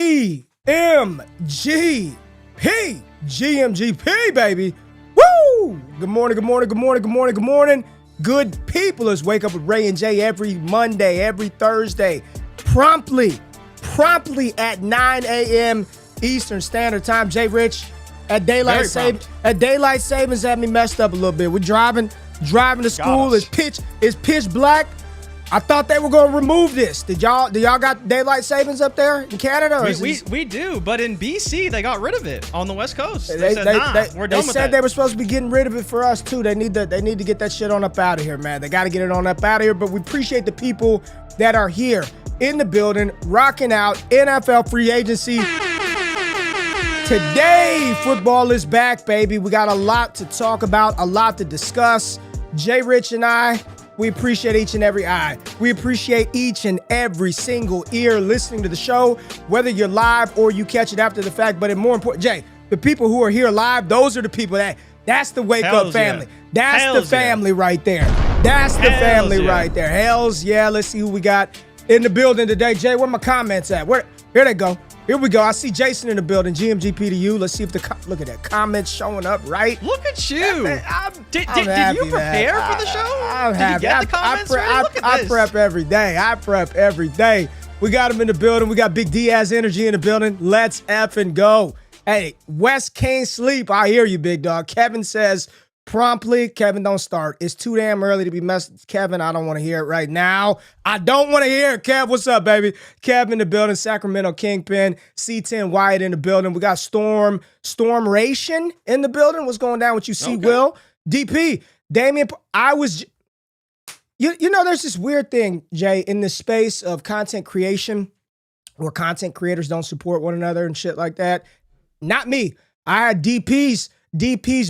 GMGP, baby. Woo! Good morning, good morning, good morning, good morning, good morning. Good people, let's wake up with Ray and Jay every Monday, every Thursday, promptly at 9 a.m. Eastern Standard Time. Jay Rich, at daylight savings had me messed up a little bit. We're driving to school. It's pitch black. I thought they were going to remove this. Do y'all got daylight savings up there in Canada? We do, but in BC they got rid of it on the West Coast. They said, we're done with that. They said they were supposed to be getting rid of it for us too. They need to get that shit on up out of here, man. They got to get it on up out of here. But we appreciate the people that are here in the building, rocking out NFL free agency. Today, football is back, baby. We got a lot to talk about, a lot to discuss. Jay Rich and I, we appreciate each and every eye. We appreciate each and every single ear listening to the show, whether you're live or you catch it after the fact. But more important, Jay, the people who are here live, those are the people that's the wake up family. That's the family right there. That's the family right there. Hells yeah. Let's see who we got in the building today. Jay, where my comments at? Here they go. Here we go. I see Jason in the building. GMGP to you. Let's see if look at that comments showing up, right? Look at you. Did you prepare for the show? I'm happy. Did you get the comments ready? Look at this. I prep every day. We got him in the building. We got Big Diaz Energy in the building. Let's effing go. Hey, West can't sleep. I hear you, big dog. Kevin says promptly, Kevin, don't start. It's too damn early to be messing. Kevin, I don't want to hear it right now. I don't want to hear it. Kev, what's up, baby? Kev in the building. Sacramento Kingpin. C10 Wyatt in the building. We got Storm Ration in the building. What's going down with you, C. Okay. Will? DP. Damian, You know, there's this weird thing, Jay, in the space of content creation where content creators don't support one another and shit like that. Not me. I had DP's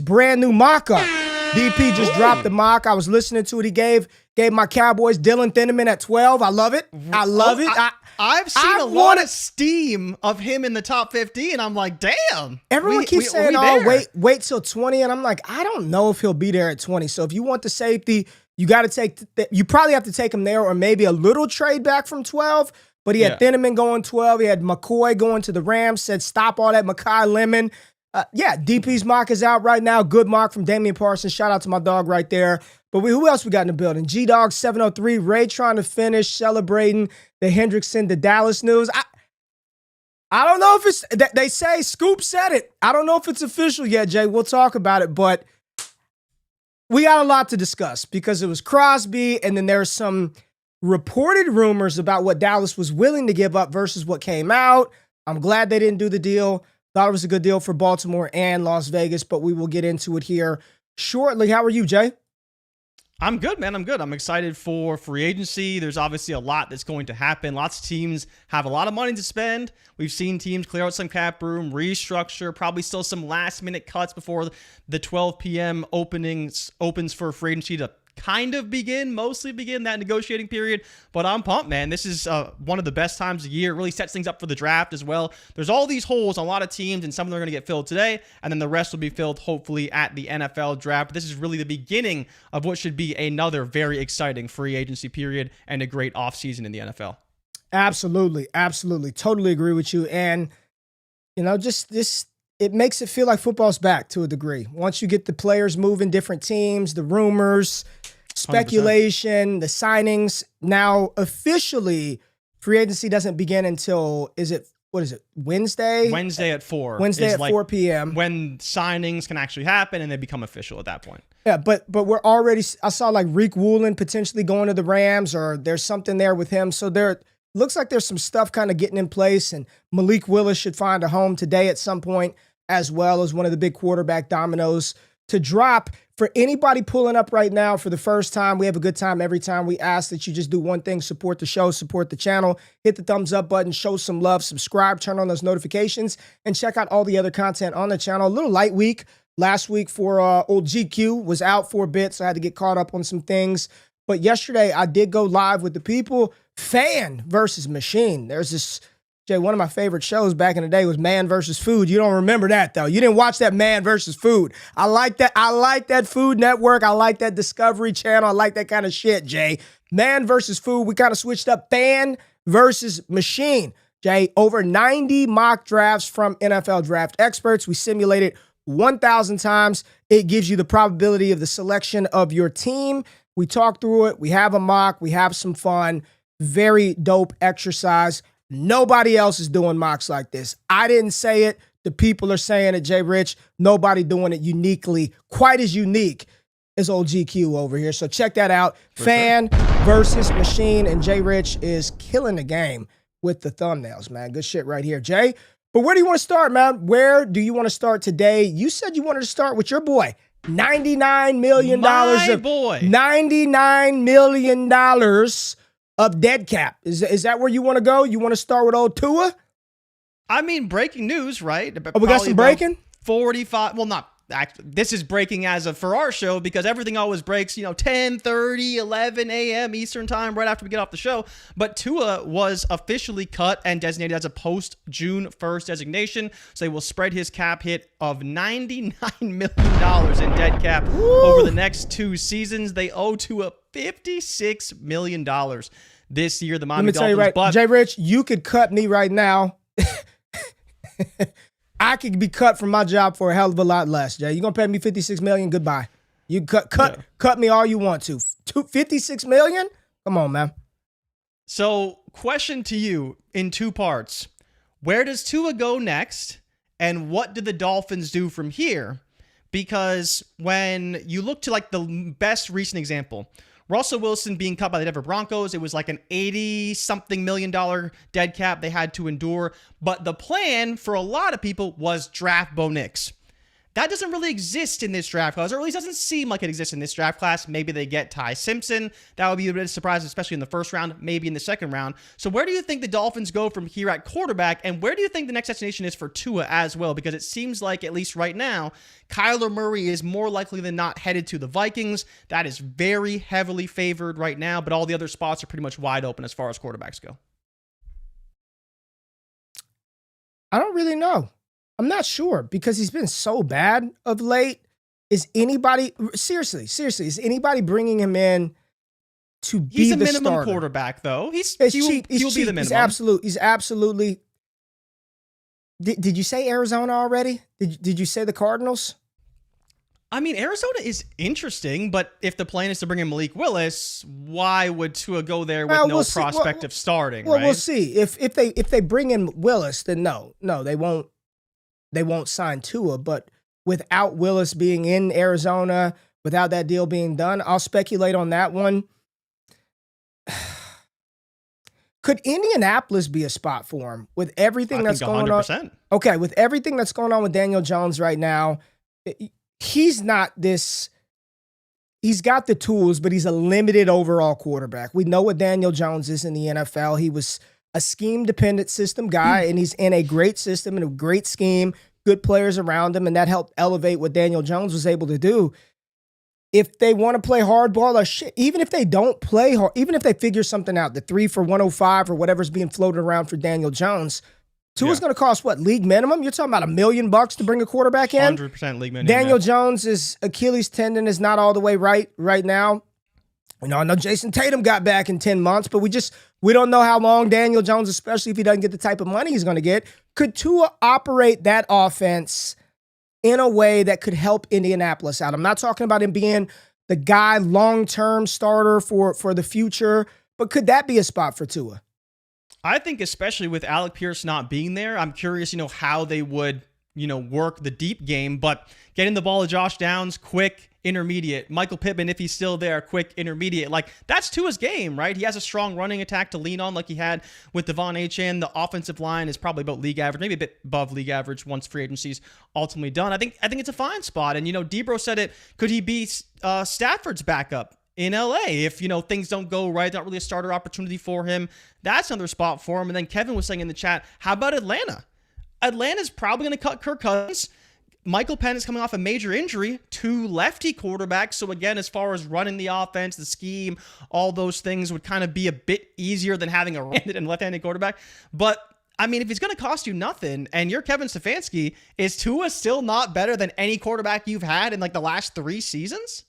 brand new mock-up. DP just dropped the mock. I was listening to it. He gave my Cowboys Dylan Thieneman at 12. I love it. I've seen a lot of steam of him in the top 50, and I'm like, damn. Everyone keeps saying, wait till 20, and I'm like, I don't know if he'll be there at 20. So if you want the safety, you got to you probably have to take him there or maybe a little trade back from 12. But he had Thieneman going 12. He had McCoy going to the Rams, said stop all that Makai Lemon. DP's mock is out right now. Good mock from Damian Parsons. Shout out to my dog right there. But who else we got in the building? G-Dog 703. Ray trying to finish celebrating the Hendrickson to Dallas news. I don't know if it's they say Scoop said it. I don't know if it's official yet, Jay. We'll talk about it, but we got a lot to discuss because it was Crosby, and then there's some reported rumors about what Dallas was willing to give up versus what came out. I'm glad they didn't do the deal. Thought it was a good deal for Baltimore and Las Vegas, but we will get into it here shortly. How are you, Jay? I'm good, man. I'm good. I'm excited for free agency. There's obviously a lot that's going to happen. Lots of teams have a lot of money to spend. We've seen teams clear out some cap room, restructure, probably still some last-minute cuts before the 12 p.m. opens for free agency to mostly begin that negotiating period. But I'm pumped, man. This is one of the best times of the year. It really sets things up for the draft as well. There's all these holes on a lot of teams, and some of them are going to get filled today, and then the rest will be filled hopefully at the NFL draft. But this is really the beginning of what should be another very exciting free agency period and a great offseason in the NFL. Absolutely. Totally agree with you. And, you know, just this, it makes it feel like football's back to a degree. Once you get the players moving, different teams, the rumors, speculation, 100%. The signings. Now, officially, free agency doesn't begin until, Wednesday? Wednesday at 4. Wednesday at 4 p.m. When signings can actually happen and they become official at that point. Yeah, but we're already, I saw like Reek Woolen potentially going to the Rams, or there's something there with him. So there looks like there's some stuff kind of getting in place, and Malik Willis should find a home today at some point, as well as one of the big quarterback dominoes to drop. For anybody pulling up right now for the first time, we have a good time every time. We ask that you just do one thing: support the show, support the channel, hit the thumbs up button, show some love, subscribe, turn on those notifications, and check out all the other content on the channel. A little light week last week for old GQ, was out for a bit, so I had to get caught up on some things. But yesterday, I did go live with the people. Fan versus machine. There's this, Jay, one of my favorite shows back in the day was Man versus Food. You don't remember that, though. You didn't watch that Man versus Food. I like that. I like that Food Network. I like that Discovery Channel. I like that kind of shit, Jay. Man versus Food. We kind of switched up fan versus machine. Jay, over 90 mock drafts from NFL draft experts. We simulated 1,000 times. It gives you the probability of the selection of your team. We talk through it. We have a mock. We have some fun. Very dope exercise. Nobody else is doing mocks like this. I didn't say it. The people are saying it, Jay Rich. Nobody doing it uniquely, quite as unique as old GQ over here. So check that out. Fan versus machine, and Jay Rich is killing the game with the thumbnails, man. Good shit right here, Jay. But where do you want to start, man? Where do you want to start today? You said you wanted to start with your boy. $99 million. My boy. $99 million of dead cap. Is that where you want to go? You want to start with old Tua? I mean, breaking news, right? Oh, we got some breaking? 45. Well, not actually. This is breaking as of for our show because everything always breaks, 10:30, 11 a.m. Eastern time right after we get off the show. But Tua was officially cut and designated as a post-June 1st designation. So they will spread his cap hit of $99 million in dead cap over the next 2 seasons. They owe Tua $56 million this year. The Miami Dolphins. Let me tell you right, Jay Rich, you could cut me right now. I could be cut from my job for a hell of a lot less, Jay. You gonna pay me $56 million? Goodbye. You cut me all you want to. $56 million? Come on, man. So, question to you in 2 parts: where does Tua go next, and what do the Dolphins do from here? Because when you look to like the best recent example, Russell Wilson being cut by the Denver Broncos, it was like an $80-something million dead cap they had to endure. But the plan for a lot of people was draft Bo Nix. That doesn't really exist in this draft class, or at least doesn't seem like it exists in this draft class. Maybe they get Ty Simpson. That would be a bit of a surprise, especially in the first round, maybe in the second round. So where do you think the Dolphins go from here at quarterback, and where do you think the next destination is for Tua as well? Because it seems like, at least right now, Kyler Murray is more likely than not headed to the Vikings. That is very heavily favored right now, but all the other spots are pretty much wide open as far as quarterbacks go. I don't really know. I'm not sure because he's been so bad of late. Is anybody seriously? Is anybody bringing him in to be the starter? He's a minimum quarterback, though. He's cheap. He'll be the minimum. He's absolutely. Did you say Arizona already? Did you say the Cardinals? I mean, Arizona is interesting, but if the plan is to bring in Malik Willis, why would Tua go there with no prospect of starting? Well, right? We'll see. If they bring in Willis, then no, they won't. They won't sign Tua, but without Willis being in Arizona, without that deal being done, I'll speculate on that one. Could Indianapolis be a spot for him with everything that's going 100%. On? Okay, with everything that's going on with Daniel Jones right now, he's not this. He's got the tools, but he's a limited overall quarterback. We know what Daniel Jones is in the NFL. He was a scheme-dependent system guy, and he's in a great system and a great scheme, good players around him, and that helped elevate what Daniel Jones was able to do. If they want to play hardball or shit, even if they don't play hard, even if they figure something out, the 3 for 105 or whatever's being floated around for Daniel Jones, Tua's going to cost what, league minimum? You're talking about $1 million to bring a quarterback in? 100% league minimum. Daniel Jones' Achilles tendon is not all the way right now. I know Jason Tatum got back in 10 months, but we don't know how long Daniel Jones, especially if he doesn't get the type of money he's going to get. Could Tua operate that offense in a way that could help Indianapolis out? I'm not talking about him being the guy long-term starter for the future, but could that be a spot for Tua? I think especially with Alec Pierce not being there, I'm curious, how they would, work the deep game, but getting the ball to Josh Downs, quick, intermediate. Michael Pittman, if he's still there, quick, intermediate. Like, that's Tua's game, right? He has a strong running attack to lean on like he had with Devon Achane. The offensive line is probably about league average, maybe a bit above league average once free agency's ultimately done. I think it's a fine spot. And, Debro said it, could he be Stafford's backup in LA if, things don't go right, not really a starter opportunity for him? That's another spot for him. And then Kevin was saying in the chat, how about Atlanta? Atlanta's probably going to cut Kirk Cousins. Michael Penn is coming off a major injury, 2 lefty quarterbacks. So again, as far as running the offense, the scheme, all those things would kind of be a bit easier than having a right-handed and left-handed quarterback. But I mean, if he's going to cost you nothing and you're Kevin Stefanski, is Tua still not better than any quarterback you've had in like the last 3 seasons?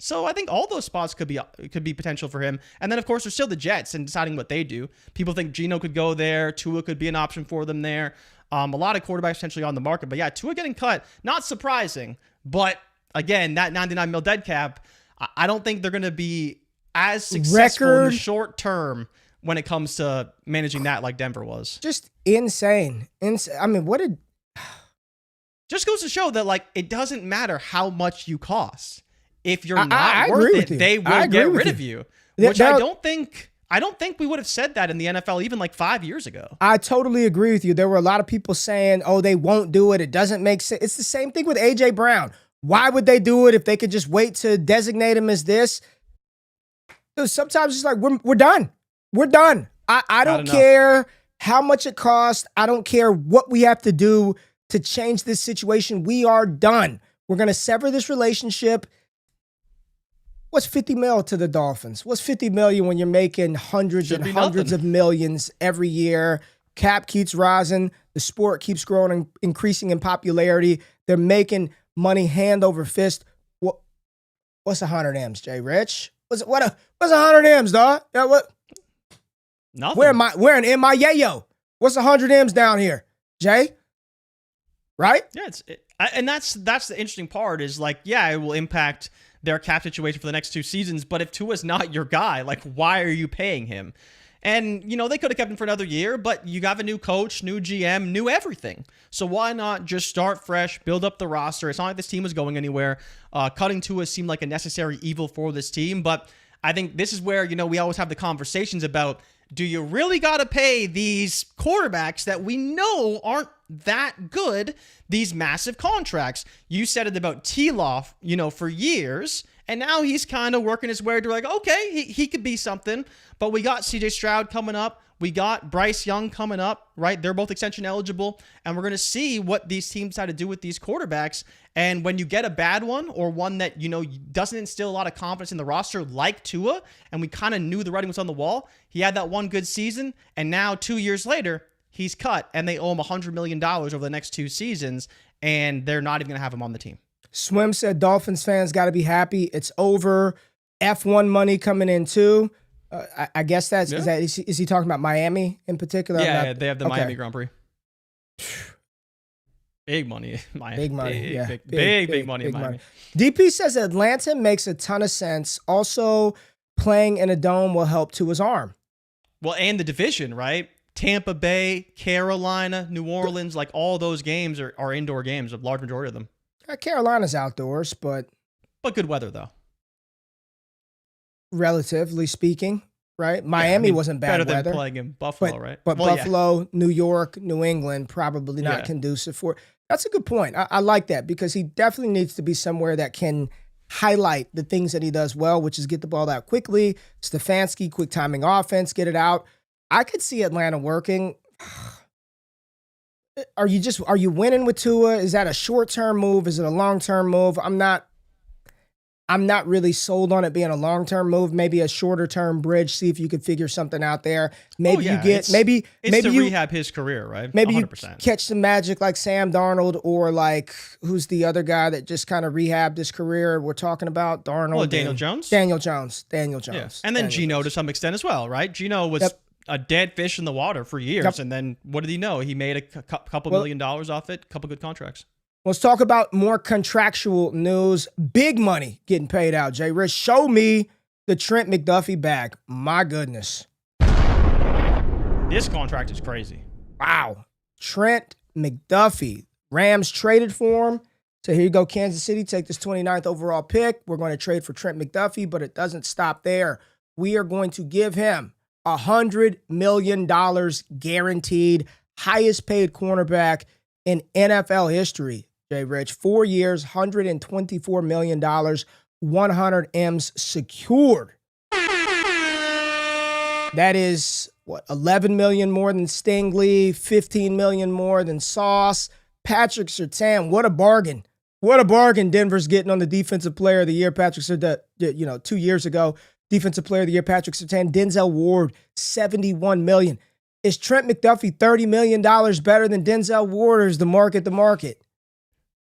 So I think all those spots could be potential for him. And then, of course, there's still the Jets and deciding what they do. People think Geno could go there. Tua could be an option for them there. A lot of quarterbacks potentially on the market. But yeah, Tua getting cut, not surprising. But again, that $99 million dead cap, I don't think they're going to be as successful in the short term when it comes to managing that like Denver was. Just insane. I mean, what did... Just goes to show that, like, it doesn't matter how much you cost. If you're not worth it, they will get rid of you. Which I don't think we would have said that in the NFL even like 5 years ago. I totally agree with you. There were a lot of people saying, oh, they won't do it. It doesn't make sense. It's the same thing with A.J. Brown. Why would they do it if they could just wait to designate him as this? Dude, sometimes it's like, we're done. We're done. I don't care how much it costs. I don't care what we have to do to change this situation. We are done. We're going to sever this relationship. What's 50 mil to the Dolphins? What's 50 million when you're making hundreds and hundreds of millions every year? Cap keeps rising. The sport keeps growing and increasing in popularity. They're making money hand over fist. What's 100 M's, Jay Rich? What's 100 M's, dog? Yeah, what? Nothing. Where in my yayo? What's 100 M's down here, Jay? Right? Yeah, and that's the interesting part is like, yeah, it will impact their cap situation for the next 2 seasons, but if Tua's not your guy, like, why are you paying him? And, you know, they could have kept him for another year, but you have a new coach, new GM, new everything. So why not just start fresh, build up the roster? It's not like this team was going anywhere. Cutting Tua seemed like a necessary evil for this team, but I think this is where, you know, we always have the conversations about, do you really got to pay these quarterbacks that we know aren't that good these massive contracts? You said it about T-Law, you know, for years, and now he's kind of working his way to like, okay, he could be something, but we got CJ Stroud coming up. We got Bryce Young coming up, right? They're both extension eligible, and we're going to see what these teams decide to do with these quarterbacks. And when you get a bad one or one that, you know, doesn't instill a lot of confidence in the roster like Tua, and we kind of knew the writing was on the wall, he had that one good season, and now 2 years later, he's cut, and they owe him $100 million over the next 2 seasons, and they're not even going to have him on the team. Swim said Dolphins fans got to be happy. It's over. F1 money coming in too. I guess that's is he talking about Miami in particular? Yeah, they have the Miami Grand Prix. Big money, Miami. Big money, big money in Miami. DP says Atlanta makes a ton of sense. Also, playing in a dome will help to his arm. Well, and the division, right? Tampa Bay, Carolina, New Orleans, like all those games are indoor games, a large majority of them. Carolina's outdoors, but good weather though. Relatively speaking, right? Miami wasn't bad better weather. Than playing in Buffalo, right? But Buffalo, New York, New England, probably not conducive for. That's a good point. I like that because he definitely needs to be somewhere that can highlight the things that he does well, which is get the ball out quickly. Stefanski, quick timing offense, get it out. I could see Atlanta working. Are you winning with Tua? Is that a short-term move? Is it a long-term move? I'm not really sold on it being a long-term move. Maybe a shorter-term bridge. See if you could figure something out there. Maybe maybe to you rehab his career, right? Maybe 100%. You catch some magic like Sam Darnold or like who's the other guy that just kind of rehabbed his career? We're talking about Darnold. Well, Daniel Jones. Daniel Jones. Yeah. And then Geno to some extent as well, right? Geno was a dead fish in the water for years, and then what did he know? He made a couple $1 million off it, a couple good contracts. Let's talk about more contractual news. Big money getting paid out. Jay Rich, show me the Trent McDuffie bag. My goodness. This contract is crazy. Wow. Trent McDuffie. Rams traded for him. So here you go, Kansas City. Take this 29th overall pick. We're going to trade for Trent McDuffie, but it doesn't stop there. We are going to give him $100 million guaranteed. Highest paid cornerback in NFL history. Jay Rich, 4 years, $124 million, 100 M's secured. That is, what, 11 million more than Stingley, 15 million more than Sauce. Patrick Surtain, what a bargain. What a bargain Denver's getting on the Defensive Player of the Year. Patrick Surtain, 2 years ago, Defensive Player of the Year, Patrick Surtain. Denzel Ward, $71 million. Is Trent McDuffie $30 million better than Denzel Ward, or is the market the market?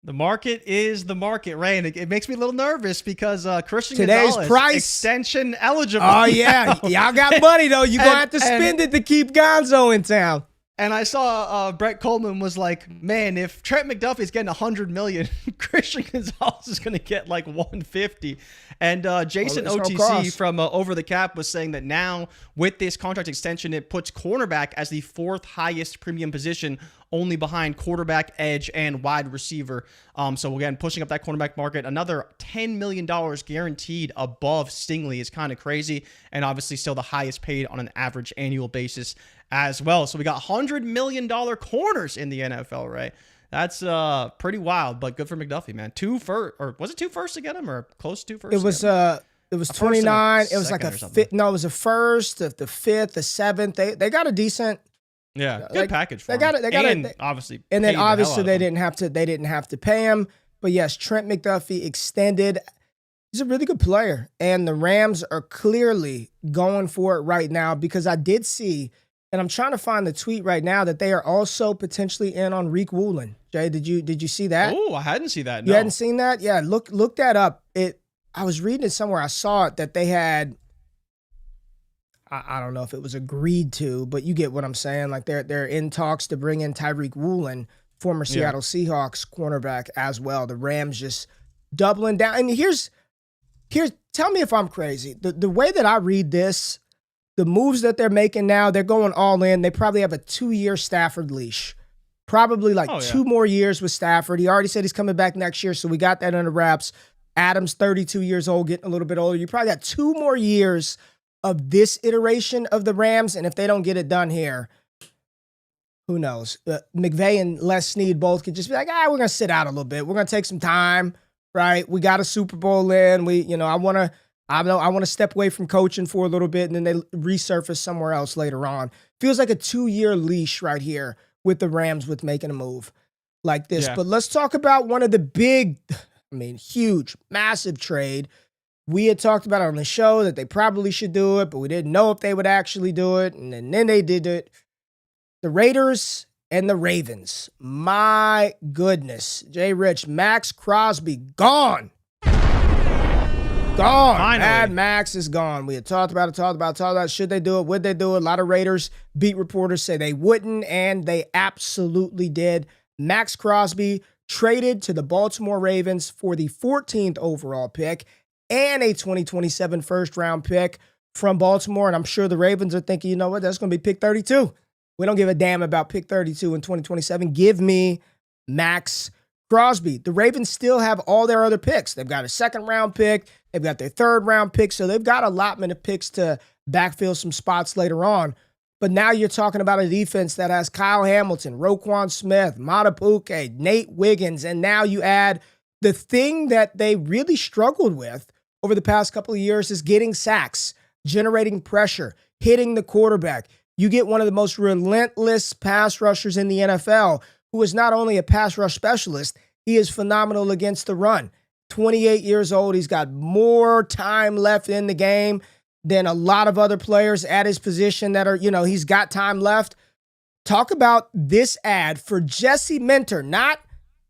The market is the market, Ray, and it makes me a little nervous because Christian Today's Gonzalez price extension eligible. Oh yeah, y'all got money though. You gonna have to spend it to keep Gonzo in town. And I saw Brett Coleman was like, man, if Trent McDuffie is getting $100 million, Christian Gonzalez is going to get like $150. And Jason OTC from Over the Cap was saying that now with this contract extension, it puts cornerback as the 4th highest premium position, only behind quarterback, edge, and wide receiver. So again, pushing up that cornerback market. Another $10 million guaranteed above Stingley is kind of crazy. And obviously still the highest paid on an average annual basis as well. So we got $100 million corners in the NFL, right? That's pretty wild, but good for McDuffie, man. 2 first, or was it 2 firsts to get him, or close to 2 firsts? It was 29. It was like a fifth. No, it was a first, the 5th, the 7th. They got a decent. Yeah, good package for they got it. Obviously, and then obviously they didn't have to pay him. But yes, Trent McDuffie extended. He's a really good player, and the Rams are clearly going for it right now because I did see. And I'm trying to find the tweet right now that they are also potentially in on Reek Woolen. Jay, did you see that? Oh, I hadn't seen that. No. You hadn't seen that? Yeah, look that up. I was reading it somewhere. I saw it that they had. I don't know if it was agreed to, but you get what I'm saying. Like they're in talks to bring in Tyreek Woolen, former Seattle Seahawks cornerback as well. The Rams just doubling down. And here's tell me if I'm crazy. The way that I read this. The moves that they're making now, they're going all in. They probably have a 2-year Stafford leash. Probably 2 more years with Stafford. He already said he's coming back next year, so we got that under wraps. Adams, 32 years old, getting a little bit older. You probably got 2 more years of this iteration of the Rams, and if they don't get it done here, who knows? McVay and Les Snead both could just be like, we're going to sit out a little bit. We're going to take some time, right? We got a Super Bowl in. I want to step away from coaching for a little bit, and then they resurface somewhere else later on. Feels like a 2-year leash right here with the Rams with making a move like this. Yeah. But let's talk about one of the big, huge, massive trade. We had talked about it on the show that they probably should do it, but we didn't know if they would actually do it. And then they did it. The Raiders and the Ravens. My goodness. Jay Rich, Maxx Crosby, gone. Gone. Finally. Mad Max is gone. We had talked about it. Should they do it? Would they do it? A lot of Raiders beat reporters say they wouldn't, and they absolutely did. Maxx Crosby traded to the Baltimore Ravens for the 14th overall pick and a 2027 first-round pick from Baltimore. And I'm sure the Ravens are thinking, you know what? That's going to be pick 32. We don't give a damn about pick 32 in 2027. Give me Maxx Crosby. The Ravens still have all their other picks. They've got a 2nd-round pick. They've got their 3rd-round pick. So they've got allotment of picks to backfill some spots later on. But now you're talking about a defense that has Kyle Hamilton, Roquan Smith, Matabuke, Nate Wiggins, and now you add the thing that they really struggled with over the past couple of years is getting sacks, generating pressure, hitting the quarterback. You get one of the most relentless pass rushers in the NFL, who is not only a pass rush specialist, he is phenomenal against the run. 28 years old, he's got more time left in the game than a lot of other players at his position that are, he's got time left. Talk about this ad for Jesse Minter, not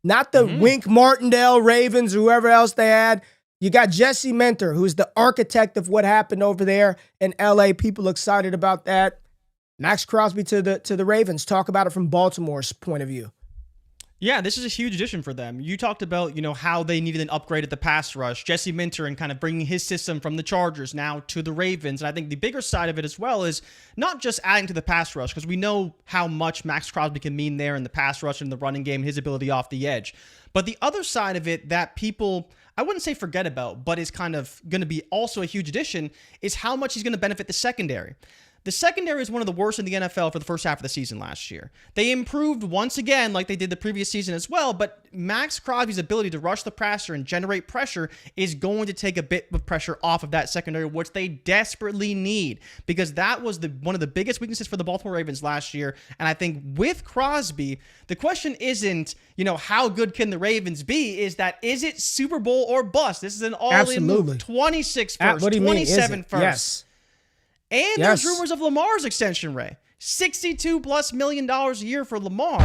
the Wink Martindale Ravens, whoever else they had. You got Jesse Minter, who's the architect of what happened over there in LA. People excited about that. Maxx Crosby to the Ravens. Talk about it from Baltimore's point of view. Yeah, this is a huge addition for them. You talked about, how they needed an upgrade at the pass rush. Jesse Minter and kind of bringing his system from the Chargers now to the Ravens. And I think the bigger side of it as well is not just adding to the pass rush, because we know how much Maxx Crosby can mean there in the pass rush and the running game, his ability off the edge. But the other side of it that people, I wouldn't say forget about, but is kind of going to be also a huge addition, is how much he's going to benefit the secondary. The secondary is one of the worst in the NFL for the first half of the season last year. They improved once again like they did the previous season as well, but Maxx Crosby's ability to rush the passer and generate pressure is going to take a bit of pressure off of that secondary, which they desperately need, because that was one of the biggest weaknesses for the Baltimore Ravens last year. And I think with Crosby, the question isn't, how good can the Ravens be? Is it Super Bowl or bust? This is an all-in move. 26 first, 27 first. Yes. And there's rumors of Lamar's extension, Ray. $62+ million a year for Lamar.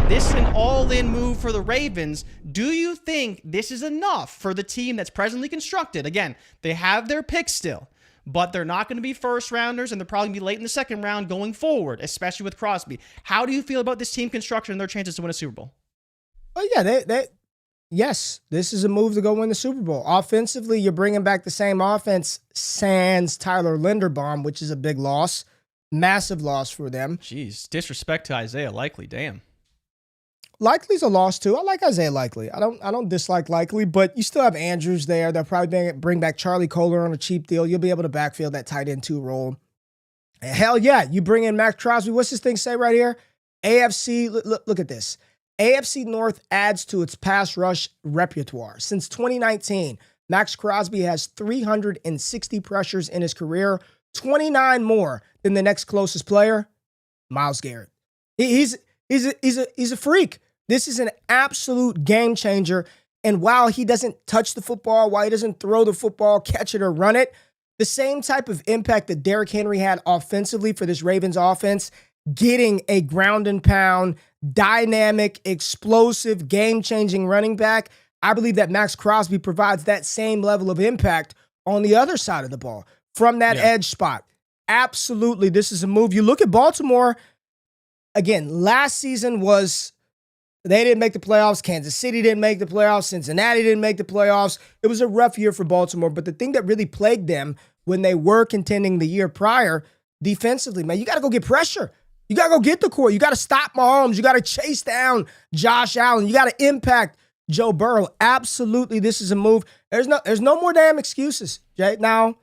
This is an all-in move for the Ravens. Do you think this is enough for the team that's presently constructed? Again, they have their picks still, but they're not going to be first rounders, and they're probably going to be late in the second round going forward, especially with Crosby. How do you feel about this team construction and their chances to win a Super Bowl? Oh, yeah, yes, this is a move to go win the Super Bowl. Offensively, you're bringing back the same offense sans Tyler Linderbaum, which is a big loss. Massive loss for them. Jeez, disrespect to Isaiah Likely, damn. Likely's a loss too. I like Isaiah Likely. I don't dislike Likely, but you still have Andrews there. They'll probably bring back Charlie Kohler on a cheap deal. You'll be able to backfield that tight end 2 role. And hell yeah, you bring in Maxx Crosby. What's this thing say right here? AFC, look at this. AFC North adds to its pass rush repertoire. Since 2019, Maxx Crosby has 360 pressures in his career, 29 more than the next closest player, Myles Garrett. He's a freak. This is an absolute game changer. And while he doesn't touch the football, while he doesn't throw the football, catch it or run it, the same type of impact that Derrick Henry had offensively for this Ravens offense, getting a ground and pound, dynamic, explosive, game-changing running back, I believe that Maxx Crosby provides that same level of impact on the other side of the ball from that edge spot. Absolutely, this is a move. You look at Baltimore, again, last season they didn't make the playoffs. Kansas City didn't make the playoffs. Cincinnati didn't make the playoffs. It was a rough year for Baltimore, but the thing that really plagued them when they were contending the year prior, defensively, man, you got to go get pressure. You got to go get the core. You got to stop Mahomes. You got to chase down Josh Allen. You got to impact Joe Burrow. Absolutely, this is a move. There's no more damn excuses, Jay. Now,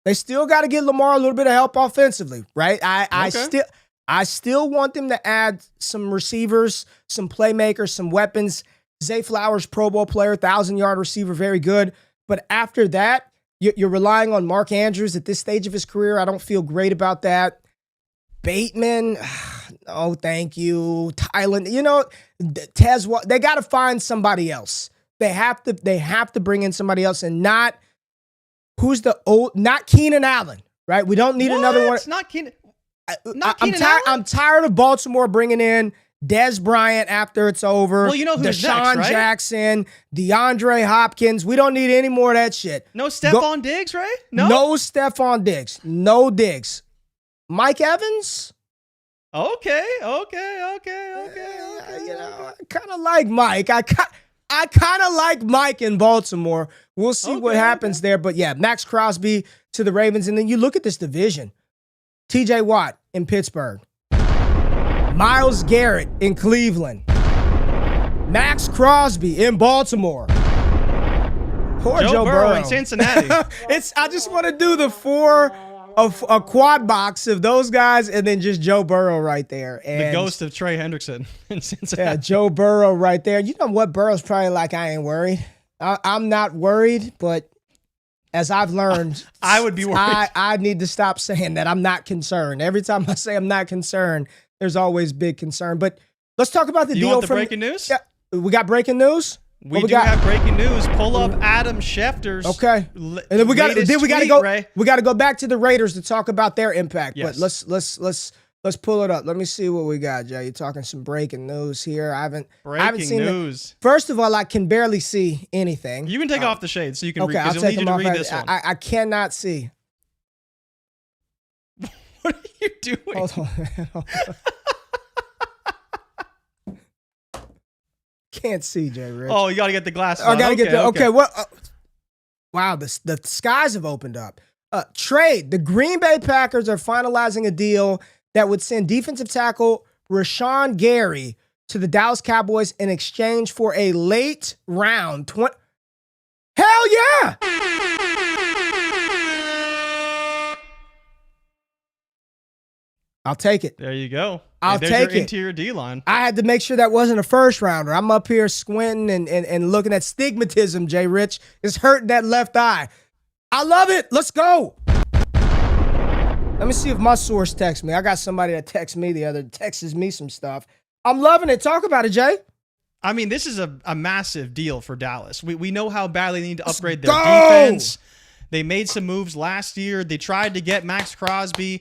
they still got to get Lamar a little bit of help offensively, right? I still want them to add some receivers, some playmakers, some weapons. Zay Flowers, Pro Bowl player, 1,000-yard receiver, very good. But after that, you're relying on Mark Andrews at this stage of his career. I don't feel great about that. Bateman, no, thank you. Tylen, Tez, they got to find somebody else. They have to bring in somebody else, and not Keenan Allen, right? We don't need another one. It's not Keenan. I'm tired of Baltimore bringing in Dez Bryant after it's over. Well, you know who's Deshaun next, right? Jackson, DeAndre Hopkins. We don't need any more of that shit. No Stephon Diggs, right? No Stephon Diggs. No Diggs. Mike Evans? Okay. I kind of like Mike. I kind of like Mike in Baltimore. We'll see what happens there. But yeah, Maxx Crosby to the Ravens. And then you look at this division. TJ Watt in Pittsburgh. Myles Garrett in Cleveland. Maxx Crosby in Baltimore. Poor Joe Burrow in Cincinnati. I just want to do the 4 of a quad box of those guys and then just Joe Burrow right there. And the ghost of Trey Hendrickson in Cincinnati. Yeah, Joe Burrow right there. You know what? Burrow's probably like, I ain't worried. I'm not worried, but as I've learned, I would be worried. I need to stop saying that. I'm not concerned. Every time I say I'm not concerned, there's always big concern. But let's talk about the deal. You want the breaking news? Yeah, we got breaking news. We have breaking news. Pull up Adam Schefter's. Okay, and then we got to go. Ray. We got to go back to the Raiders to talk about their impact. Yes. But let's pull it up. Let me see what we got, Jay. You're talking some breaking news here. I haven't seen news. First of all, I can barely see anything. You can take off the shades so you can read. I'll take them off. This one. I cannot see. What are you doing? Hold on. Can't see, Jay Rich. Oh, you got to get the glasses. I got to get the. Okay, what? Wow, the skies have opened up. Trade. The Green Bay Packers are finalizing a deal that would send defensive tackle Rashan Gary to the Dallas Cowboys in exchange for a late round 20. Hell yeah! I'll take it. There you go. I'll take it. Interior D-line. I had to make sure that wasn't a first rounder. I'm up here squinting and looking at stigmatism, Jay Rich. It's hurting that left eye. I love it. Let's go. Let me see if my source texts me. I got somebody that texts me some stuff. I'm loving it. Talk about it, Jay. I mean, this is a massive deal for Dallas. We know how badly they need to upgrade their defense. They made some moves last year. They tried to get Maxx Crosby.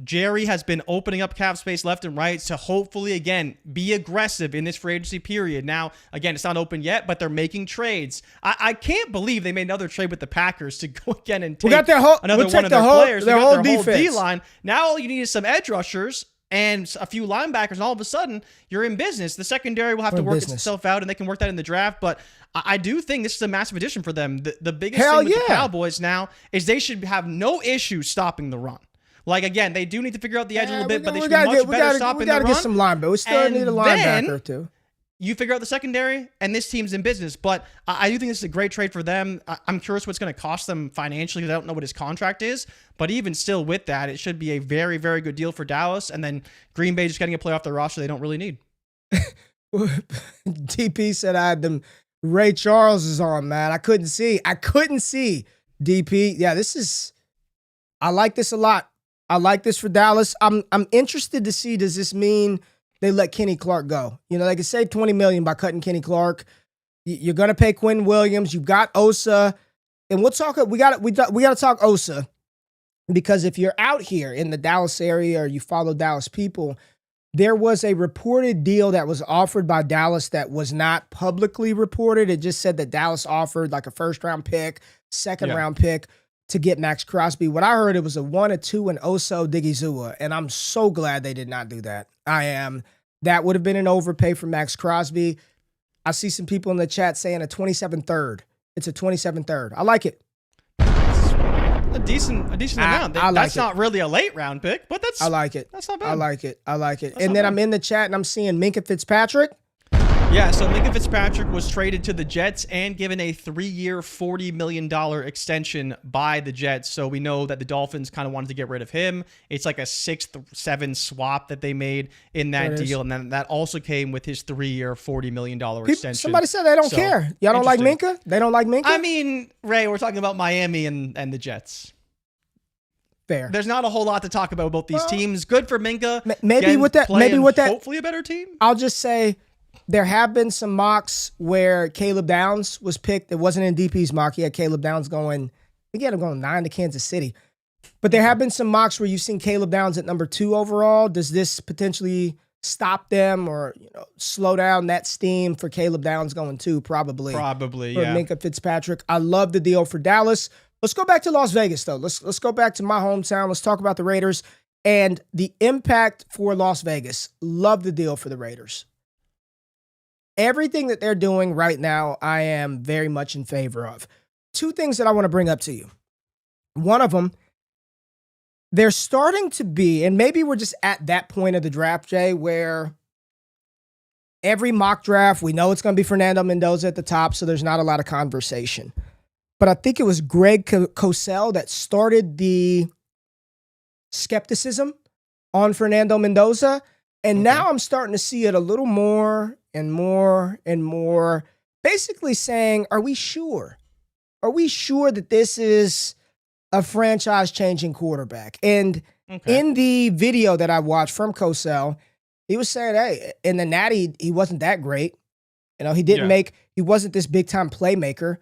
Jerry has been opening up cap space left and right to hopefully, again, be aggressive in this free agency period. Now, again, it's not open yet, but they're making trades. I can't believe they made another trade with the Packers to go again and take another one of their players. Their whole D-line. Now all you need is some edge rushers and a few linebackers, and all of a sudden, you're in business. The secondary will have to work itself out, and they can work that in the draft. But I do think this is a massive addition for them. The biggest thing with the Cowboys now is they should have no issue stopping the run. Like, again, they do need to figure out the edge a little bit, but they should be much better stopping the run. We got to get some linebackers. We still need a linebacker, too. You figure out the secondary, and this team's in business. But I do think this is a great trade for them. I'm curious what's going to cost them financially because I don't know what his contract is. But even still with that, it should be a very, very good deal for Dallas. And then Green Bay just getting a player off their roster they don't really need. DP said I had them Ray Charles is on, man. I couldn't see. DP. Yeah, I like this a lot. I like this for Dallas. I'm interested to see, does this mean they let Kenny Clark go? You know, they could save $20 million by cutting Kenny Clark. You're going to pay Quinn Williams. You've got Osa. And we'll talk, we got to talk Osa, because if you're out here in the Dallas area or you follow Dallas people, there was a reported deal that was offered by Dallas that was not publicly reported. It just said that Dallas offered like a first-round pick, second-round pick to get Maxx Crosby. What I heard, it was a 1, a 2, and Oso Digizua, and I'm so glad they did not do that. I am. That would have been an overpay for Maxx Crosby. I see some people in the chat saying a 27 third. It's a 27 third. I like it. A decent amount. That's not really a late round pick, but I like it. That's not bad. I like it. And then I'm in the chat and I'm seeing Minkah Fitzpatrick. Yeah, so Minkah Fitzpatrick was traded to the Jets and given a 3-year, $40 million extension by the Jets. So we know that the Dolphins kind of wanted to get rid of him. It's like a 6-7 swap that they made in that deal. And then that also came with his 3-year, $40 million extension. Somebody said they don't care. Y'all don't like Minkah? They don't like Minkah? I mean, Ray, we're talking about Miami and the Jets. Fair. There's not a whole lot to talk about these teams. Good for Minkah. Maybe with that, hopefully a better team. I'll just say, there have been some mocks where Caleb Downs was picked. It wasn't in DP's mock. He had Caleb Downs going, he had him going 9 to Kansas City. But there have been some mocks where you've seen Caleb Downs at number 2 overall. Does this potentially stop them or slow down that steam for Caleb Downs going 2? Probably, yeah. Minkah Fitzpatrick. I love the deal for Dallas. Let's go back to Las Vegas, though. Let's go back to my hometown. Let's talk about the Raiders and the impact for Las Vegas. Love the deal for the Raiders. Everything that they're doing right now, I am very much in favor of. 2 things that I want to bring up to you. One of them, they're starting to be, and maybe we're just at that point of the draft, Jay, where every mock draft, we know it's going to be Fernando Mendoza at the top, so there's not a lot of conversation. But I think it was Greg Cosell that started the skepticism on Fernando Mendoza. And now I'm starting to see it a little more and more and more, basically saying, are we sure? Are we sure that this is a franchise-changing quarterback? And in the video that I watched from Cosell, he was saying, hey, in the Natty, he wasn't that great. He wasn't this big-time playmaker.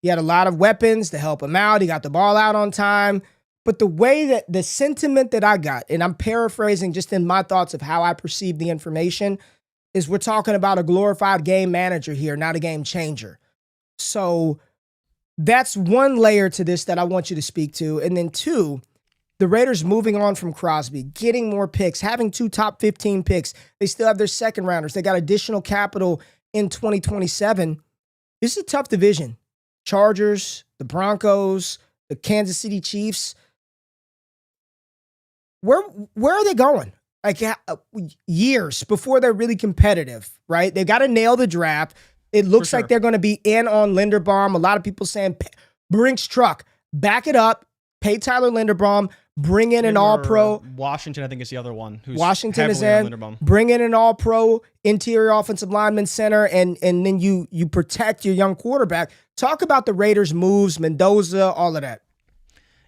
He had a lot of weapons to help him out. He got the ball out on time. But the way that the sentiment that I got, and I'm paraphrasing just in my thoughts of how I perceive the information, is we're talking about a glorified game manager here, not a game changer. So that's one layer to this that I want you to speak to. And then 2, the Raiders moving on from Crosby, getting more picks, having 2 top 15 picks. They still have their second rounders. They got additional capital in 2027. This is a tough division. Chargers, the Broncos, the Kansas City Chiefs. Where are they going? Like years before they're really competitive, right? They've got to nail the draft. It looks like they're going to be in on Linderbaum. A lot of people saying Brink's truck, back it up, pay Tyler Linderbaum, bring in an all-pro. Washington, I think, is the other one. Washington is in. Bring in an all-pro interior offensive lineman center, and then you protect your young quarterback. Talk about the Raiders' moves, Mendoza, all of that.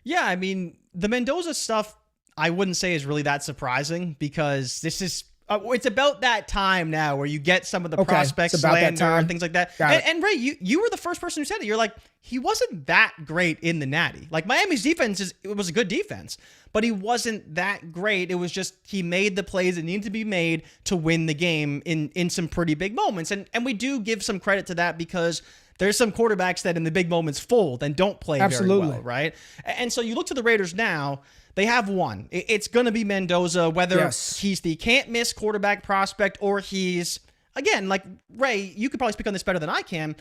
Yeah, I mean, the Mendoza stuff, I wouldn't say is really that surprising because this is It's about that time now where you get some of the prospect slander and things like that. And Ray, you were the first person who said it. You're like, he wasn't that great in the Natty. Like, Miami's defense it was a good defense, but he wasn't that great. It was just he made the plays that needed to be made to win the game in some pretty big moments. And we do give some credit to that because there's some quarterbacks that in the big moments fold and don't play very well, right? And so you look to the Raiders now. They have one. It's going to be Mendoza, whether he's the can't-miss quarterback prospect or he's, again, like, Ray, you could probably speak on this better than I can.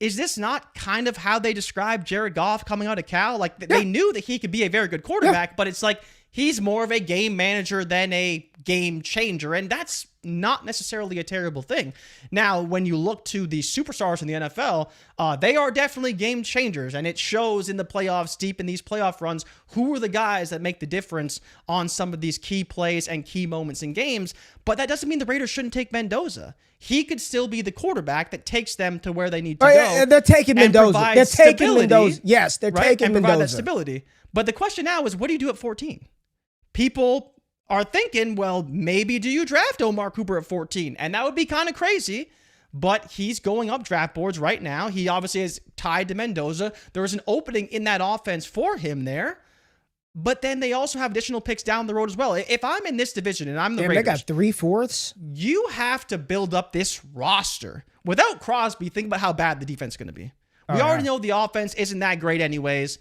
Is this not kind of how they described Jared Goff coming out of Cal? Like, they knew that he could be a very good quarterback, but it's like he's more of a game manager than a game changer, and that's not necessarily a terrible thing. Now, when you look to the superstars in the NFL, they are definitely game changers, and it shows in the playoffs, deep in these playoff runs, who are the guys that make the difference on some of these key plays and key moments in games. But that doesn't mean the Raiders shouldn't take Mendoza. He could still be the quarterback that takes them to where they need to go. Yeah, they're taking Mendoza. They're taking Mendoza. Yes, they're taking and Mendoza. Provide that stability. But the question now is, what do you do at 14? People are thinking, well, maybe do you draft Omar Cooper at 14? And that would be kind of crazy, but he's going up draft boards right now. He obviously is tied to Mendoza. There is an opening in that offense for him there, but then they also have additional picks down the road as well. If I'm in this division and I'm the Raiders, they got 3/4. You have to build up this roster. Without Crosby, think about how bad the defense is going to be. We already know the offense isn't that great anyways.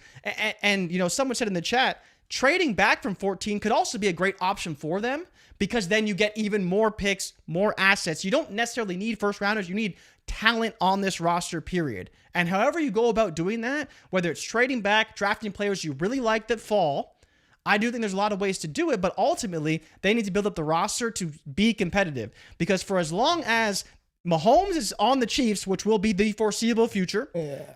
And, you know, someone said in the chat, trading back from 14 could also be a great option for them because then you get even more picks, more assets. You don't necessarily need first rounders. You need talent on this roster, period. And however you go about doing that, whether it's trading back, drafting players you really like that fall, I do think there's a lot of ways to do it, but ultimately they need to build up the roster to be competitive because for as long as Mahomes is on the Chiefs, which will be the foreseeable future.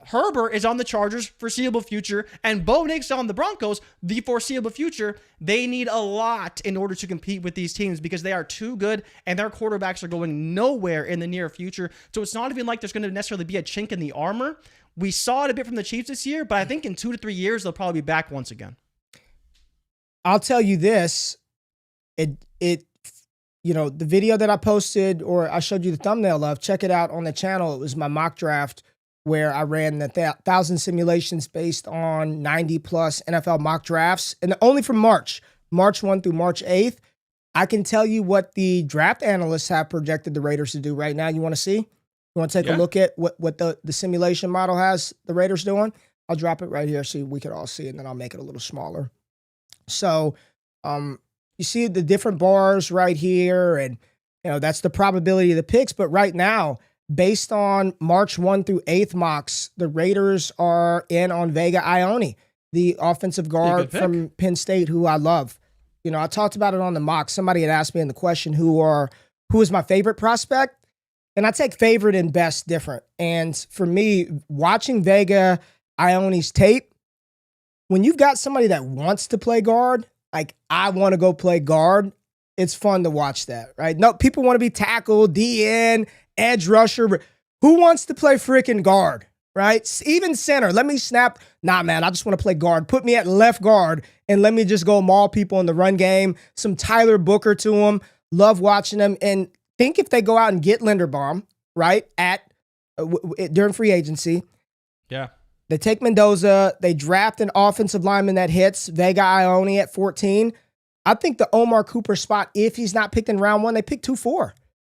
Herbert is on the Chargers, foreseeable future. And Bo Nix on the Broncos, the foreseeable future. They need a lot in order to compete with these teams because they are too good and their quarterbacks are going nowhere in the near future. So it's not even like there's going to necessarily be a chink in the armor. We saw it a bit from the Chiefs this year, but I think in 2 to 3 years, they'll probably be back once again. I'll tell you this. You know, the video that I posted or I showed you the thumbnail of, check it out on the channel. It was my mock draft where I ran the 1,000 simulations based on 90 plus NFL mock drafts. And only from March 1 through March 8th. I can tell you what the draft analysts have projected the Raiders to do right now. You want to see? You want to take a look at what the simulation model has the Raiders doing? I'll drop it right here so we can all see it, and then I'll make it a little smaller. So, you see the different bars right here, and you know that's the probability of the picks. But right now, based on March 1 through 8th mocks, the Raiders are in on Vega Ione, the offensive guard from Penn State, who I love. You know, I talked about it on the mock. Somebody had asked me in the question, who is my favorite prospect? And I take favorite and best different. And for me, watching Vega Ione's tape, when you've got somebody that wants to play guard, like, I want to go play guard, it's fun to watch that, right? No, people want to be tackle, DN, edge rusher, but who wants to play freaking guard, right? Even center. Let me snap. Nah, man, I just want to play guard. Put me at left guard and let me just go maul people in the run game. Some Tyler Booker to them. Love watching them. And think if they go out and get Linderbaum, right, during free agency. Yeah. They take Mendoza. They draft an offensive lineman that hits Vega Ione at 14. I think the Omar Cooper spot, if he's not picked in round 1, they pick 2-4.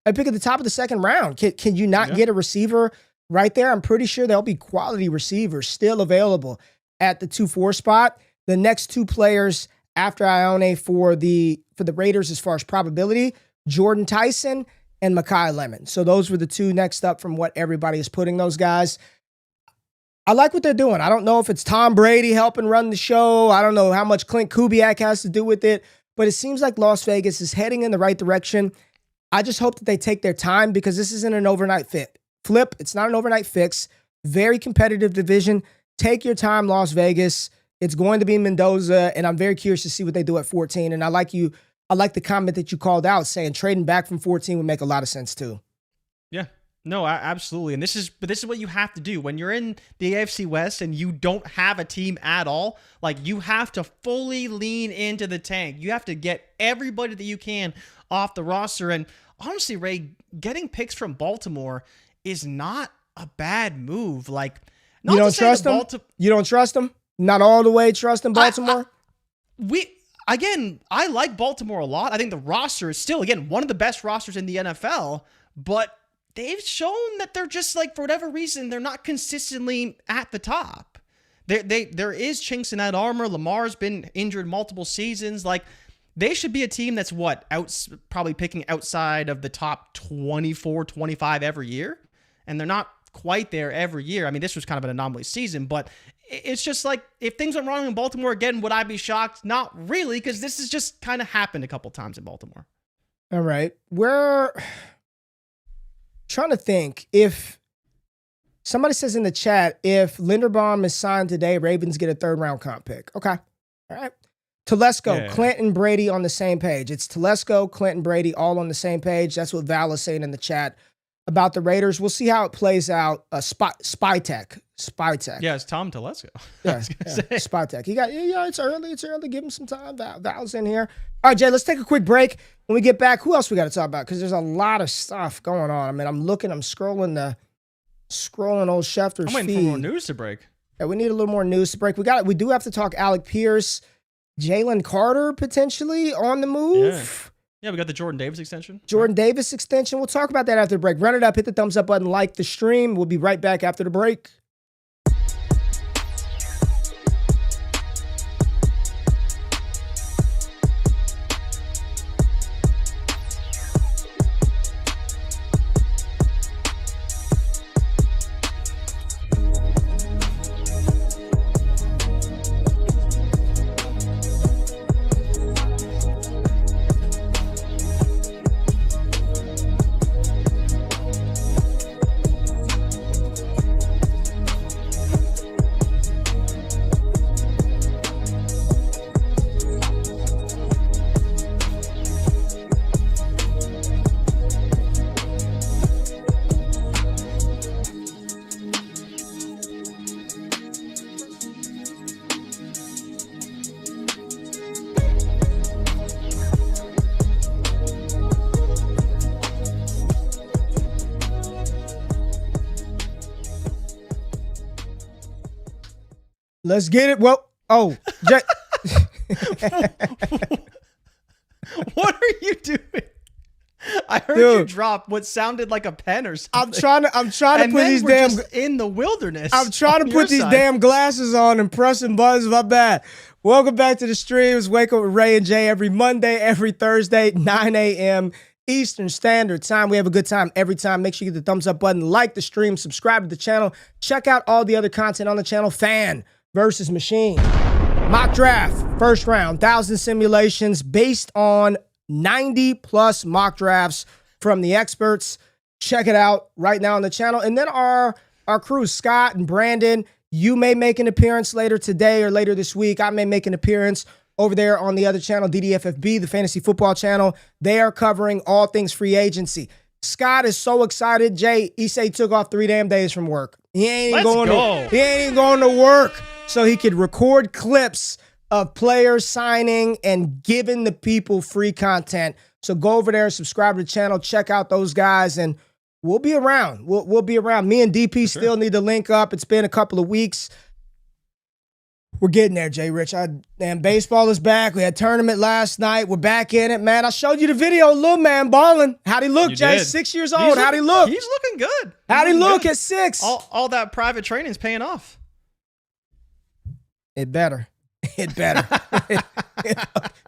They pick at the top of the second round. Can you not get a receiver right there? I'm pretty sure there'll be quality receivers still available at the 2-4 spot. The next two players after Ione for the Raiders as far as probability, Jordan Tyson and Mekhi Lemon. So those were the two next up from what everybody is putting those guys. I like what they're doing. I don't know if it's Tom Brady helping run the show. I don't know how much Clint Kubiak has to do with it, but it seems like Las Vegas is heading in the right direction. I just hope that they take their time because this isn't an overnight flip. It's not an overnight fix. Very competitive division. Take your time, Las Vegas. It's going to be Mendoza, and I'm very curious to see what they do at 14. And I like the comment that you called out saying trading back from 14 would make a lot of sense too. Yeah. No, absolutely. And this is what you have to do when you're in the AFC West and you don't have a team at all. Like, you have to fully lean into the tank. You have to get everybody that you can off the roster. And honestly, Ray, getting picks from Baltimore is not a bad move. Like, you don't trust them? You don't trust them? Not all the way trusting Baltimore? I like Baltimore a lot. I think the roster is still, again, one of the best rosters in the NFL, but they've shown that they're just, like, for whatever reason, they're not consistently at the top. There is chinks in that armor. Lamar's been injured multiple seasons. Like, they should be a team that's probably picking outside of the top 24, 25 every year. And they're not quite there every year. I mean, this was kind of an anomaly season, but it's just like, if things went wrong in Baltimore again, would I be shocked? Not really, because this has just kind of happened a couple times in Baltimore. All right. We're trying to think. If somebody says in the chat, if Linderbaum is signed today, Ravens get a 3rd-round comp pick. Okay. All right. Telesco, Clinton, Brady on the same page. It's Telesco, Clinton, Brady all on the same page. That's what Val is saying in the chat about the Raiders. We'll see how it plays out. Spy Tech. Yeah, it's Tom Telesco. Yeah, Spy Tech. It's early. It's early. Give him some time. Val's in here. All right, Jay, let's take a quick break. When we get back, who else we got to talk about? Because there's a lot of stuff going on. I mean, I'm scrolling old Schefter's feed. I'm waiting for more news to break. Yeah, we need a little more news to break. We do have to talk Alec Pierce, Jalen Carter potentially on the move. Yeah, we got the Jordan Davis extension. Davis extension. We'll talk about that after the break. Run it up, hit the thumbs up button, like the stream. We'll be right back after the break. Let's get it. Well, Jay. What are you doing? I heard you drop what sounded like a pen or something. I'm trying to put these damn in the wilderness. I'm trying to put these damn glasses on and pressing buttons. My bad. Welcome back to the streams. Wake up with Ray and Jay every Monday, every Thursday, 9 a.m. Eastern Standard Time. We have a good time every time. Make sure you get the thumbs up button, like the stream, subscribe to the channel. Check out all the other content on the channel. Fan versus Machine. Mock draft, 1st round, 1,000 simulations based on 90+ mock drafts from the experts. Check it out right now on the channel. And then our crew, Scott and Brandon, you may make an appearance later today or later this week. I may make an appearance over there on the other channel, DDFFB, the Fantasy Football channel. They are covering all things free agency. Scott is so excited. Jay, he said he took off 3 damn days from work. He ain't even going to work so he could record clips of players signing and giving the people free content. So go over there, subscribe to the channel, check out those guys, and we'll be around. We'll be around. Me and DP still need to link up. It's been a couple of weeks. We're getting there, Jay Rich. Damn, baseball is back. We had tournament last night. We're back in it, man. I showed you the video of little man balling. How'd he look, Jay? 6 years old. How'd he look? He's looking good. How'd he look at 6? All that private training is paying off. It better.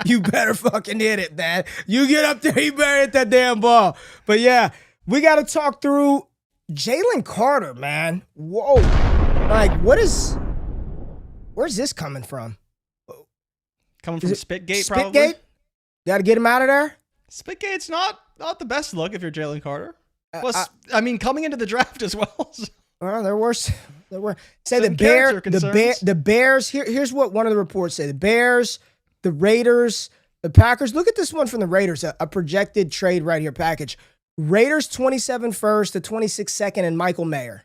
You better fucking hit it, man. You get up there, you better hit that damn ball. But yeah, we got to talk through Jalen Carter, man. Whoa. Like, where's this coming from? Coming from Spitgate, probably? Spitgate? Got to get him out of there? Spitgate's not the best look if you're Jalen Carter. Plus, coming into the draft as well. Well, there were say the Bears. Here's what one of the reports say: the Bears, the Raiders, the Packers. Look at this one from the Raiders, a projected trade right here package. Raiders 27 first to 26 second and Michael Mayer.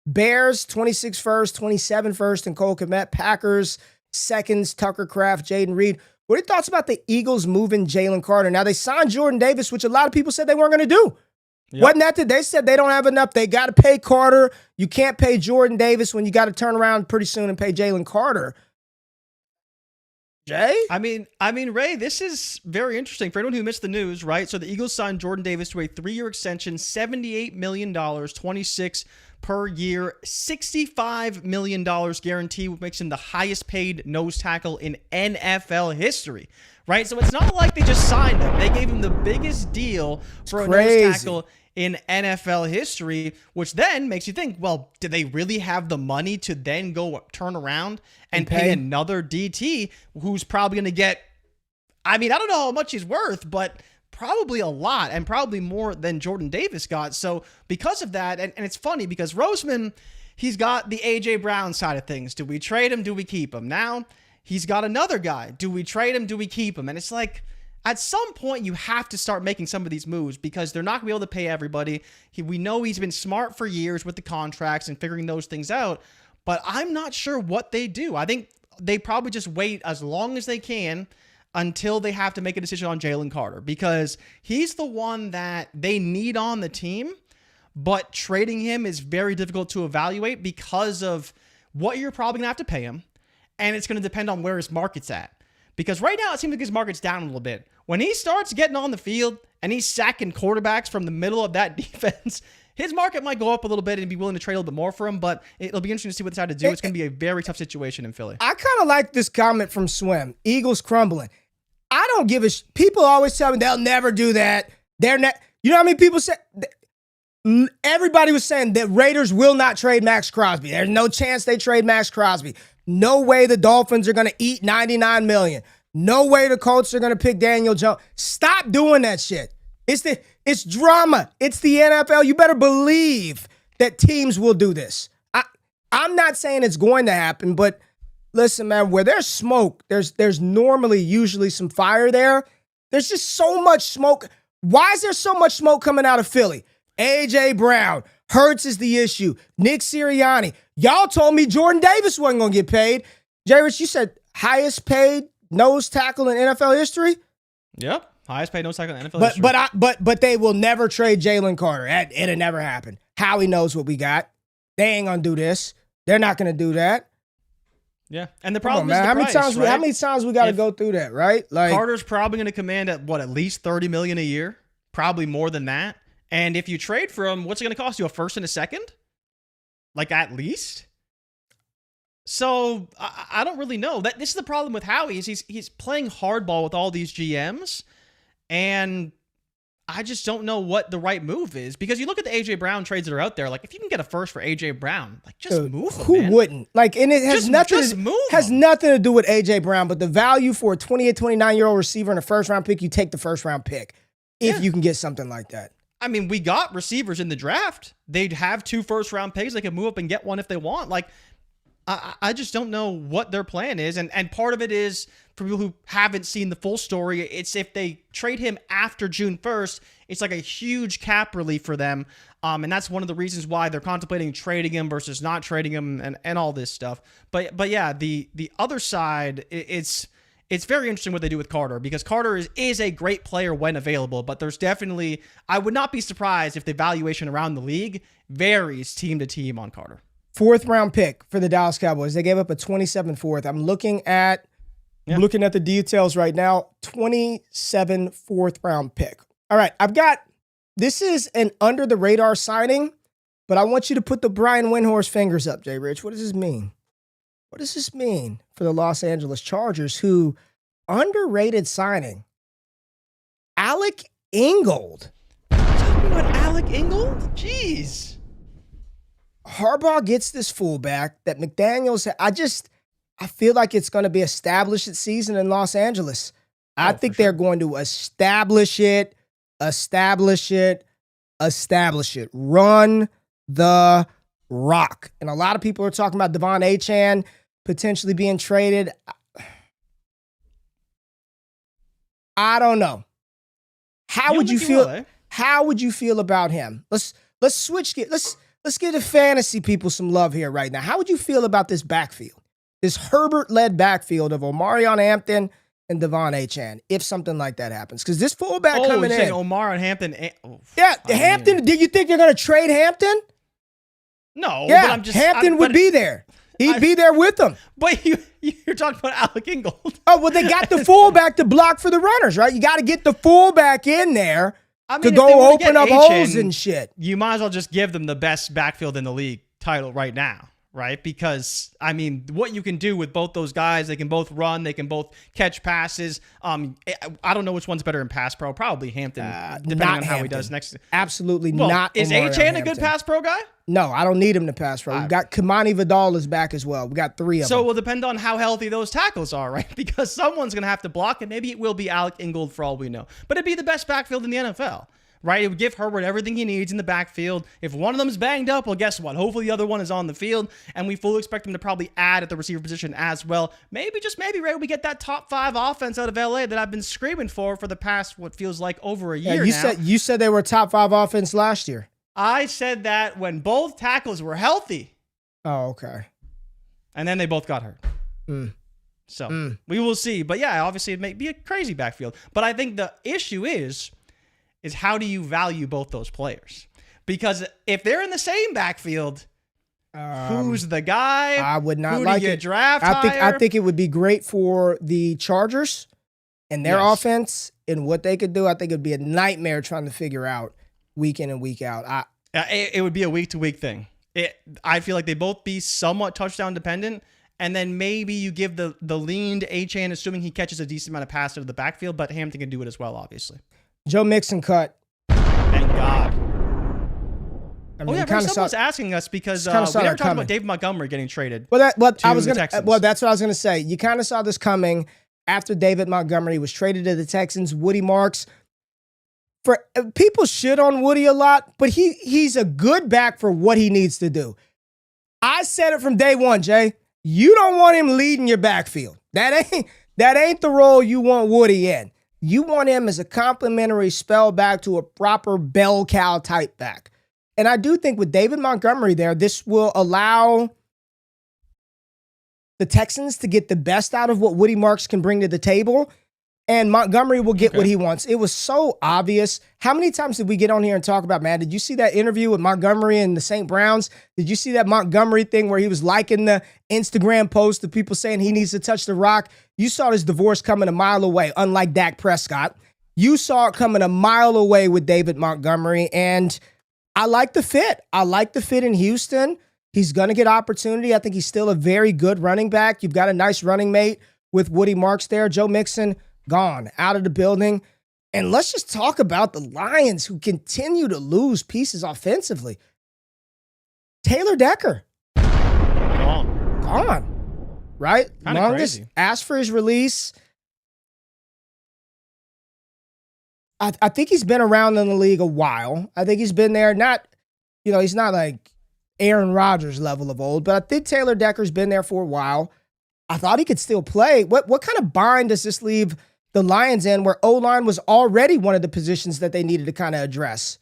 Bears 26 first, 27 first and Cole Kmet. Packers seconds, Tucker Kraft, Jaden Reed. What are your thoughts about the Eagles moving Jalen Carter? Now, they signed Jordan Davis, which a lot of people said they weren't going to do. Yep. Wasn't that they said they don't have enough. They got to pay Carter. You can't pay Jordan Davis when you got to turn around pretty soon and pay Jalen Carter. Jay? I mean, Ray, this is very interesting for anyone who missed the news, right? So the Eagles signed Jordan Davis to a 3-year extension, $78 million, 26 per year, $65 million guarantee, which makes him the highest paid nose tackle in NFL history, right? So it's not like they just signed him. They gave him the biggest deal for a nose tackle in NFL history, which then makes you think, well, do they really have the money to then go turn around and pay another DT who's probably going to get, I mean, I don't know how much he's worth, but probably a lot and probably more than Jordan Davis got. So because of that, and it's funny because Roseman, he's got the A.J. Brown side of things. Do we trade him? Do we keep him? Now he's got another guy. Do we trade him? Do we keep him? And it's like, at some point, you have to start making some of these moves because they're not going to be able to pay everybody. We know he's been smart for years with the contracts and figuring those things out, but I'm not sure what they do. I think they probably just wait as long as they can until they have to make a decision on Jalen Carter because he's the one that they need on the team, but trading him is very difficult to evaluate because of what you're probably going to have to pay him, and it's going to depend on where his market's at. Because right now, it seems like his market's down a little bit. When he starts getting on the field and he's sacking quarterbacks from the middle of that defense, his market might go up a little bit and be willing to trade a little bit more for him, but it'll be interesting to see what they decide to do. It's going to be a very tough situation in Philly. I kind of like this comment from Swim. Eagles crumbling. I don't give a people always tell me they'll never do that. They're not. You know how many people say? Everybody was saying that Raiders will not trade Maxx Crosby. There's no chance they trade Maxx Crosby. No way the Dolphins are going to eat $99 million. No way the Colts are going to pick Daniel Jones. Stop doing that shit. It's drama. It's the NFL. You better believe that teams will do this. I'm not saying it's going to happen, but listen, man, where there's smoke, there's normally usually some fire there. There's just so much smoke. Why is there so much smoke coming out of Philly? A.J. Brown. Hurts is the issue. Nick Sirianni. Y'all told me Jordan Davis wasn't going to get paid. Jay Rich, you said highest paid nose tackle in NFL history? Yep. Highest paid nose tackle in NFL history. But they will never trade Jalen Carter. It'll never happen. Howie knows what we got. They ain't going to do this. They're not going to do that. Yeah. And the problem is the how many price, right? How many times we got to go through that, right? Like Carter's probably going to command at least $30 million a year. Probably more than that. And if you trade for him, what's it going to cost you? A first and a second? Like at least? So I don't really know. This is the problem with Howie is he's playing hardball with all these GMs, and I just don't know what the right move is. Because you look at the A.J. Brown trades that are out there, like if you can get a first for A.J. Brown, like just move him, Who man. wouldn't? Like, and it has nothing to do with A.J. Brown, but the value for a 28, 29-year-old receiver and a first-round pick, you take the first-round pick if you can get something like that. I mean, we got receivers in the draft. They'd have 2 first-round picks. They could move up and get one if they want. Like, I just don't know what their plan is. And part of it is, for people who haven't seen the full story, it's if they trade him after June 1st, it's like a huge cap relief for them. And that's one of the reasons why they're contemplating trading him versus not trading him and all this stuff. But yeah, the other side, it's very interesting what they do with Carter because Carter is a great player when available, but there's definitely, I would not be surprised if the valuation around the league varies team to team on Carter. 4th round pick for the Dallas Cowboys. They gave up a 27 4th. I'm looking at the details right now. 27 4th round pick. All right, this is an under the radar signing, but I want you to put the Brian Windhorst fingers up, Jay Rich. What does this mean? What does this mean for the Los Angeles Chargers, who underrated signing? Alec Ingold. Talking about Alec Ingold? Jeez. Harbaugh gets this fullback that McDaniels. I feel like it's going to be established this season in Los Angeles. I think they're going to establish it. Run the rock. And a lot of people are talking about Devon Achane potentially being traded. I don't know. How would you feel? How would you feel about him? Let's switch it. Let's give the fantasy people some love here right now. How would you feel about this backfield? This Herbert-led backfield of Omarion Hampton and Devon Achane, if something like that happens. Because this fullback coming in. Omarion Hampton. Hampton, do you think they're going to trade Hampton? No. Yeah, but I'm just, Hampton would be there. He'd be there with them. But you're talking about Alec Ingold. Oh, well, they got the fullback to block for the runners, right? You got to get the fullback in there to go open up holes and shit. You might as well just give them the best backfield in the league title right now, right? Because, I mean, what you can do with both those guys, they can both run, they can both catch passes. I don't know which one's better in pass pro. Probably Hampton, depending on how he does next. Absolutely not. Is Achane a good pass pro guy? No, I don't need him to pass pro. We've got Kamani Vidal is back as well. We got 3 of them. So it will depend on how healthy those tackles are, right? Because someone's going to have to block, and maybe it will be Alec Ingold for all we know. But it'd be the best backfield in the NFL, right? It would give Herbert everything he needs in the backfield. If one of them is banged up, well, guess what? Hopefully the other one is on the field, and we fully expect him to probably add at the receiver position as well. Maybe, just maybe, Ray, we get that top 5 offense out of LA that I've been screaming for the past, what feels like over a year now. You said they were top 5 offense last year. I said that when both tackles were healthy. Oh, okay. And then they both got hurt. So we will see. But yeah, obviously it may be a crazy backfield. But I think the issue is how do you value both those players? Because if they're in the same backfield, who's the guy? I would not Who like do you it. Draft I think it would be great for the Chargers and their offense and what they could do. I think it would be a nightmare trying to figure out week in and week out. It would be a week-to-week thing. I feel like they both be somewhat touchdown dependent, and then maybe you give the lean to Achane, assuming he catches a decent amount of passes out of the backfield, but Hampton can do it as well, obviously. Joe Mixon cut. Thank God. I mean, someone was asking us because we never talked about David Montgomery getting traded. That's what I was going to say. You kind of saw this coming after David Montgomery was traded to the Texans. Woody Marks. People shit on Woody a lot, but he's a good back for what he needs to do. I said it from day one, Jay. You don't want him leading your backfield. That ain't the role you want Woody in. You want him as a complimentary spell back to a proper bell cow type back. And I do think with David Montgomery there, this will allow the Texans to get the best out of what Woody Marks can bring to the table. And Montgomery will get what he wants. It was so obvious. How many times did we get on here and talk about, man, did you see that interview with Montgomery and the St. Browns? Did you see that Montgomery thing where he was liking the Instagram post of people saying he needs to touch the rock? You saw this divorce coming a mile away, unlike Dak Prescott. You saw it coming a mile away with David Montgomery, and I like the fit. I like the fit in Houston. He's going to get opportunity. I think he's still a very good running back. You've got a nice running mate with Woody Marks there. Joe Mixon, gone, out of the building. And let's just talk about the Lions, who continue to lose pieces offensively. Taylor Decker. Gone. Right? Kinda Longest crazy. asked for his release. I think he's been around in the league a while. I think he's been there, he's not like Aaron Rodgers level of old, but I think Taylor Decker's been there for a while. I thought he could still play. What kind of bind does this leave the Lions in, where O-line was already one of the positions that they needed to kind of address?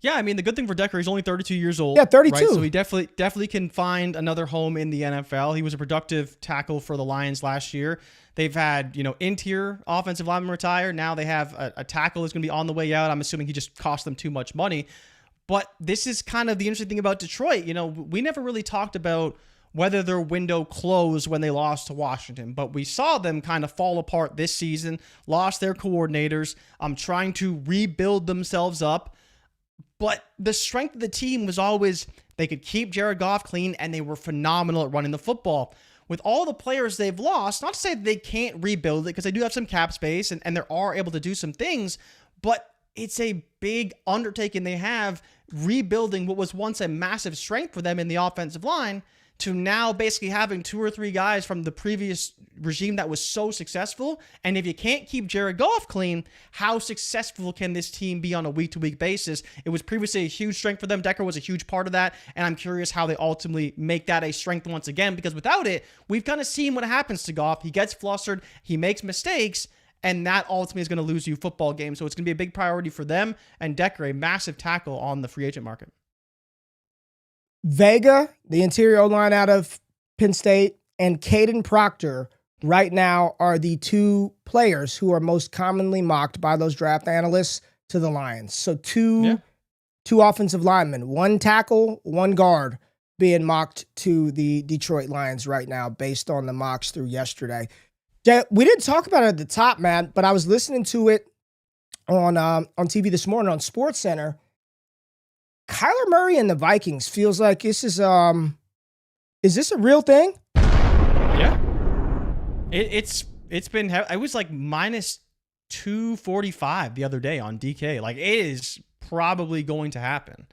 Yeah, I mean, the good thing for Decker, he's only 32 years old. Yeah, 32. Right? So he definitely can find another home in the NFL. He was a productive tackle for the Lions last year. They've had, interior offensive linemen retire. Now they have a tackle that's going to be on the way out. I'm assuming he just cost them too much money. But this is kind of the interesting thing about Detroit. We never really talked about whether their window closed when they lost to Washington. But we saw them kind of fall apart this season, lost their coordinators, trying to rebuild themselves up. But the strength of the team was always they could keep Jared Goff clean, and they were phenomenal at running the football. With all the players they've lost, not to say they can't rebuild it, because they do have some cap space, and they are able to do some things, but it's a big undertaking they have, rebuilding what was once a massive strength for them in the offensive line, to now basically having 2 or 3 guys from the previous regime that was so successful. And if you can't keep Jared Goff clean, how successful can this team be on a week-to-week basis? It was previously a huge strength for them. Decker was a huge part of that, and I'm curious how they ultimately make that a strength once again, because without it, we've kind of seen what happens to Goff. He gets flustered, he makes mistakes, and that ultimately is going to lose you football games. So it's going to be a big priority for them, and Decker, a massive tackle on the free agent market. Vega, the interior line out of Penn State, and Caden Proctor right now are the two players who are most commonly mocked by those draft analysts to the Lions. So two offensive linemen, one tackle, one guard being mocked to the Detroit Lions right now based on the mocks through yesterday. We didn't talk about it at the top, man, but I was listening to it on TV this morning on SportsCenter. Kyler Murray and the Vikings feels like this is this a real thing? Yeah. It's been, I was like minus 245 the other day on DK. Like, it is probably going to happen.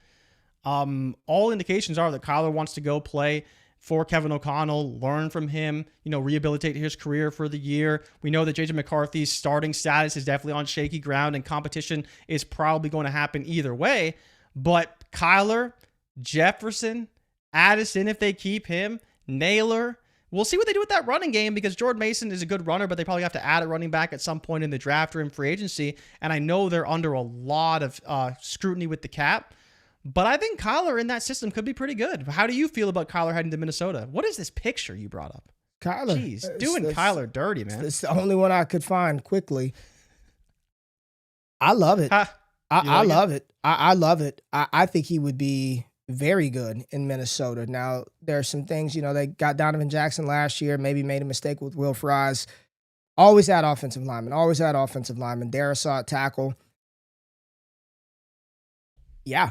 All indications are that Kyler wants to go play for Kevin O'Connell, learn from him, rehabilitate his career for the year. We know that J.J. McCarthy's starting status is definitely on shaky ground, and competition is probably going to happen either way. But Kyler, Jefferson, Addison, if they keep him, Naylor, we'll see what they do with that running game, because Jordan Mason is a good runner, but they probably have to add a running back at some point in the draft or in free agency. And I know they're under a lot of scrutiny with the cap. But I think Kyler in that system could be pretty good. How do you feel about Kyler heading to Minnesota? What is this picture you brought up? Kyler. Jeez, doing Kyler dirty, man. It's the only one I could find quickly. I love it. I love it. I love it. I think he would be very good in Minnesota. Now, there are some things, they got Donovan Jackson last year, maybe made a mistake with Will Fries. Always had offensive linemen. Darisaw at tackle. Yeah.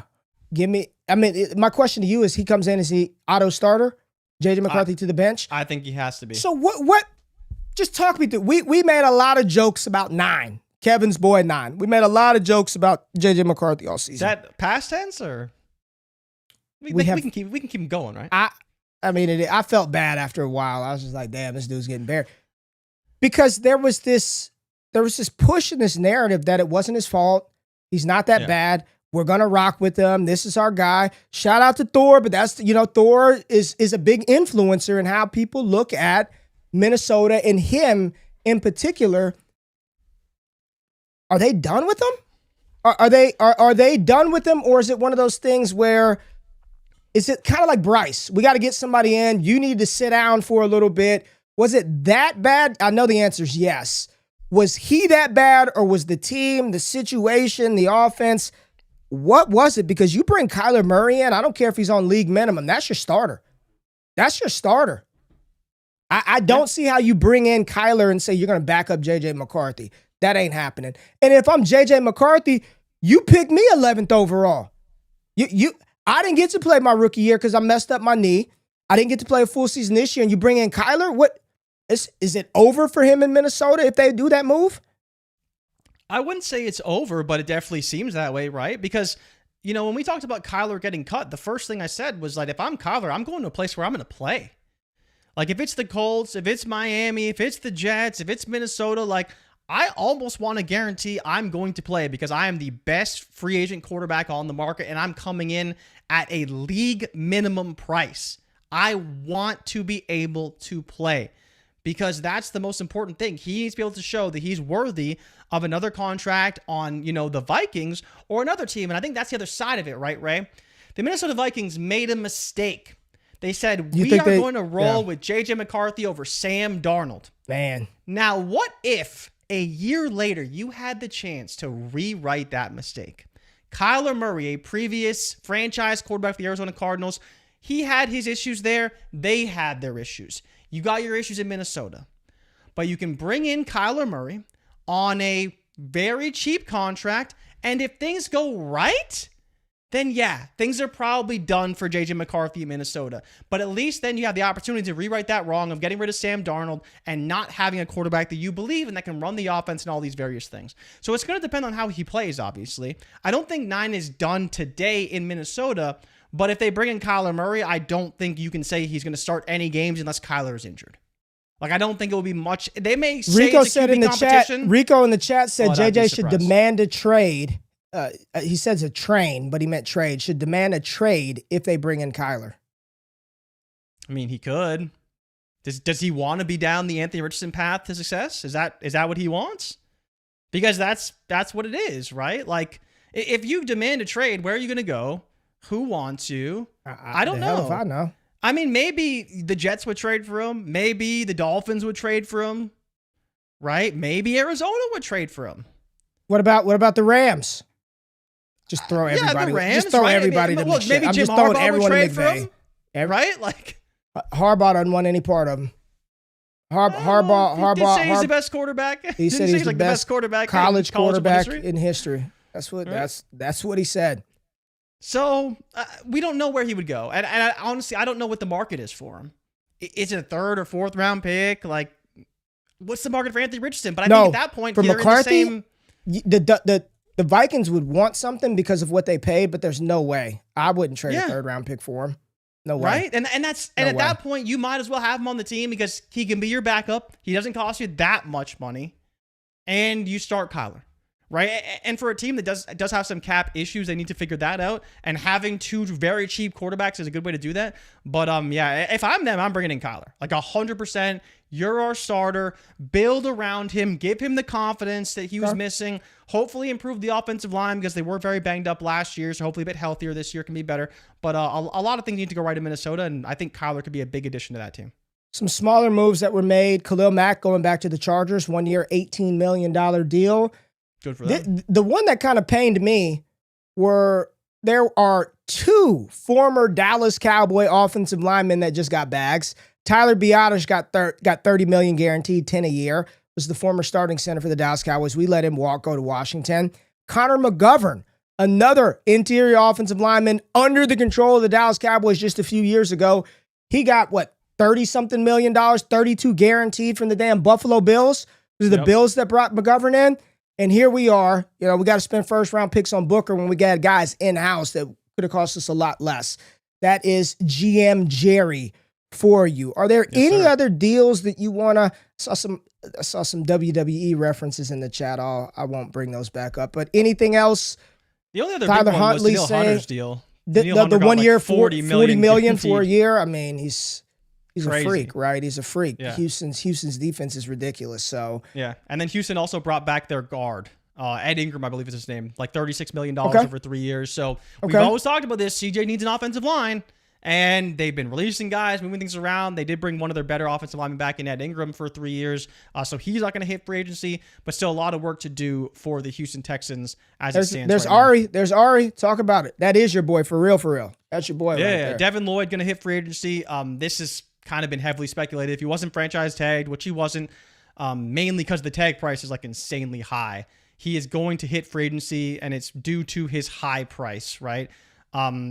My question to you is, he comes in, is he auto starter? J.J. McCarthy to the bench? I think he has to be. So what just talk me through. We made a lot of jokes about 9. Kevin's boy 9. We made a lot of jokes about J.J. McCarthy all season. Is that past tense, or we can keep him going, right? I felt bad after a while. I was just like, damn, this dude's getting buried. Because there was this push in this narrative that it wasn't his fault. He's not that bad. We're going to rock with him. This is our guy. Shout out to Thor, but that's, Thor is a big influencer in how people look at Minnesota, and him in particular. Are they done with him? Are they done with him, or is it one of those things where, is it kind of like Bryce? We got to get somebody in. You need to sit down for a little bit. Was it that bad? I know the answer is yes. Was he that bad, or was the team, the situation, the offense? What was it? Because you bring Kyler Murray in, I don't care if he's on league minimum. That's your starter. I don't see how you bring in Kyler and say you're going to back up J.J. McCarthy. That ain't happening. And if I'm J.J. McCarthy, you pick me 11th overall. I didn't get to play my rookie year because I messed up my knee. I didn't get to play a full season this year, and you bring in Kyler? What is it over for him in Minnesota if they do that move? I wouldn't say it's over, but it definitely seems that way, right? Because, when we talked about Kyler getting cut, the first thing I said was, like, if I'm Kyler, I'm going to a place where I'm going to play. Like, if it's the Colts, if it's Miami, if it's the Jets, if it's Minnesota, like, I almost want to guarantee I'm going to play, because I am the best free agent quarterback on the market, and I'm coming in at a league minimum price. I want to be able to play, because that's the most important thing. He needs to be able to show that he's worthy of another contract on, the Vikings or another team. And I think that's the other side of it, right, Ray? The Minnesota Vikings made a mistake. They said, we are going to roll with J.J. McCarthy over Sam Darnold. Man. Now, what if a year later you had the chance to rewrite that mistake? Kyler Murray, a previous franchise quarterback for the Arizona Cardinals, he had his issues there. They had their issues. You got your issues in Minnesota. But you can bring in Kyler Murray on a very cheap contract, and if things go right, then yeah, things are probably done for J.J. McCarthy in Minnesota. But at least then you have the opportunity to rewrite that wrong of getting rid of Sam Darnold and not having a quarterback that you believe in that can run the offense and all these various things. So it's going to depend on how he plays, obviously. I don't think 9 is done today in Minnesota, but if they bring in Kyler Murray, I don't think you can say he's going to start any games unless Kyler is injured. Like, I don't think it will be much. They may say Rico it's a said QB in the competition. chat. Rico in the chat said JJ should surprised. demand a trade. He says a train, but he meant trade. Should demand a trade if they bring in Kyler. I mean, he could. Does he want to be down the Anthony Richardson path to success? Is that what he wants? Because that's what it is, right? Like, if you demand a trade, where are you going to go? Who wants you? I don't know. If I know. I mean, maybe the Jets would trade for him. Maybe the Dolphins would trade for him, right? Maybe Arizona would trade for him. What about the Rams? Just throw everybody. The Rams, just throw right? everybody to Look, maybe I'm Jim just throwing Harbaugh everyone would to trade for McVay. him, right? Like, Harbaugh doesn't want any part of him. Harbaugh. He did say he's the best quarterback. He said he's like the best quarterback, college quarterback history. in history. That's what that's what he said. So we don't know where he would go, and I, honestly, I don't know what the market is for him. Is it a 3rd or 4th round pick? Like, what's the market for Anthony Richardson? But I think at that point, for McCarthy, the Vikings would want something because of what they paid, but there's no way I wouldn't trade a 3rd round pick for him. No way. Right? And at that point, you might as well have him on the team because he can be your backup. He doesn't cost you that much money. And you start Kyler. Right? And for a team that does have some cap issues, they need to figure that out. And having 2 very cheap quarterbacks is a good way to do that. But if I'm them, I'm bringing in Kyler. Like 100%. You're our starter. Build around him. Give him the confidence that he was missing. Hopefully improve the offensive line because they were very banged up last year. So hopefully a bit healthier this year can be better. But a lot of things need to go right in Minnesota. And I think Kyler could be a big addition to that team. Some smaller moves that were made. Khalil Mack going back to the Chargers. 1 year, $18 million deal. Good for them. The one that kind of pained me were there are 2 former Dallas Cowboy offensive linemen that just got bags. Tyler Biotish got $30 million guaranteed, 10 a year. Was the former starting center for the Dallas Cowboys. We let him go to Washington. Connor McGovern, another interior offensive lineman under the control of the Dallas Cowboys just a few years ago. He got 30-something million, 32 guaranteed from the damn Buffalo Bills. It was the Bills that brought McGovern in. And here we are. You know, we got to spend 1st-round picks on Booker when we got guys in-house that could have cost us a lot less. That is GM Jerry for you. Are there any other deals that you want to? I saw some WWE references in the chat. I won't bring those back up. But anything else? The only other Tyler big one was Huntley Daniil Hunter's deal. The 1 year, $40 million guaranteed. for a year. I mean, he's Crazy. a freak, right? He's a freak. Yeah. Houston's defense is ridiculous. So yeah, and then Houston also brought back their guard. Ed Ingram, I believe is his name, like $36 million over 3 years. So we've always talked about this. CJ needs an offensive line, and they've been releasing guys, moving things around. They did bring one of their better offensive linemen back in Ed Ingram for 3 years. So he's not going to hit free agency, but still a lot of work to do for the Houston Texans as it stands. There's right Ari. now. There's Ari. Talk about it. That is your boy for real, for real. That's your boy right there. Devin Lloyd going to hit free agency. This has kind of been heavily speculated. If he wasn't franchise tagged, which he wasn't, mainly because the tag price is like insanely high. He is going to hit free agency, and it's due to his high price, right?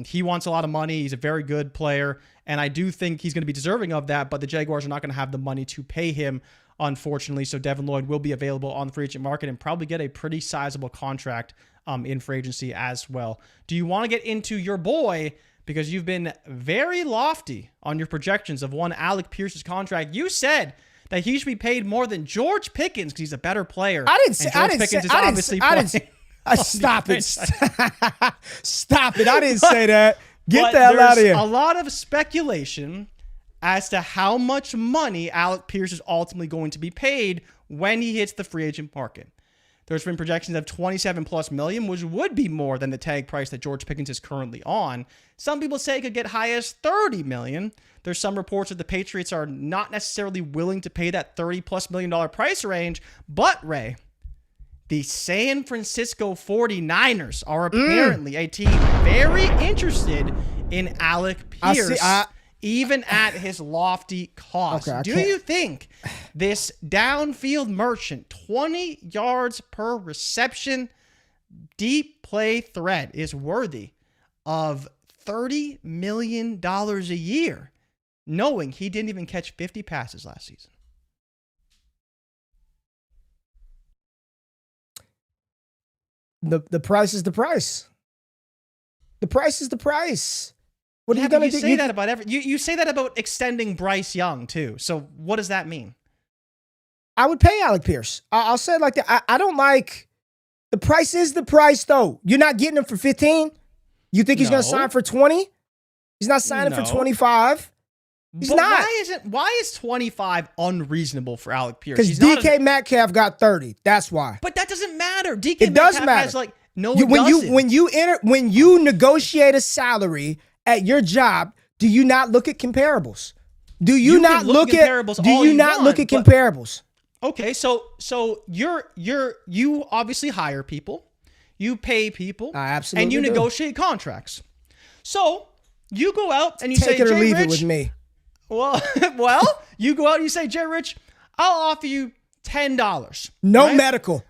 He wants a lot of money. He's a very good player, and I do think he's going to be deserving of that, but the Jaguars are not going to have the money to pay him, unfortunately, so Devin Lloyd will be available on the free agent market and probably get a pretty sizable contract in free agency as well. Do you want to get into your boy? Because you've been very lofty on your projections of one Alec Pierce's contract. You said that he should be paid more than George Pickens because he's a better player. I didn't say. Stop it. Stop it. I didn't say that. Get the hell out of here. There's a lot of speculation as to how much money Alec Pierce is ultimately going to be paid when he hits the free agent market. There's been projections of $27+ million, which would be more than the tag price that George Pickens is currently on. Some people say it could get high as $30 million. There's some reports that the Patriots are not necessarily willing to pay that $30+ million price range. But, Ray, the San Francisco 49ers are apparently a team very interested in Alec Pierce. Even at his lofty cost. Do you think this downfield merchant, 20 yards per reception, deep play threat is worthy of $30 million a year, knowing he didn't even catch 50 passes last season? The price is the price. The price is the price. What are you gonna do? Say that about you say that about extending Bryce Young too. So what does that mean? I would pay Alec Pierce. I'll say it like that. I don't like the price is the price though. You're not getting him for 15. You think he's gonna sign for 20? He's not signing for 25. He's not. Why is 25 unreasonable for Alec Pierce? Because DK Metcalf got 30. That's why. But that doesn't matter. DK It does Metcalf matter. has like it doesn't. When you negotiate a salary at your job, do you not look at comparables? Do you not look at comparables? Do you not look at comparables? Okay, so you obviously hire people, you pay people, absolutely and you do. Negotiate contracts. So you go out and you Take say, it or Jay leave Rich, it with me. Well, you go out and you say, Jay Rich, I'll offer you $10. No right? medical.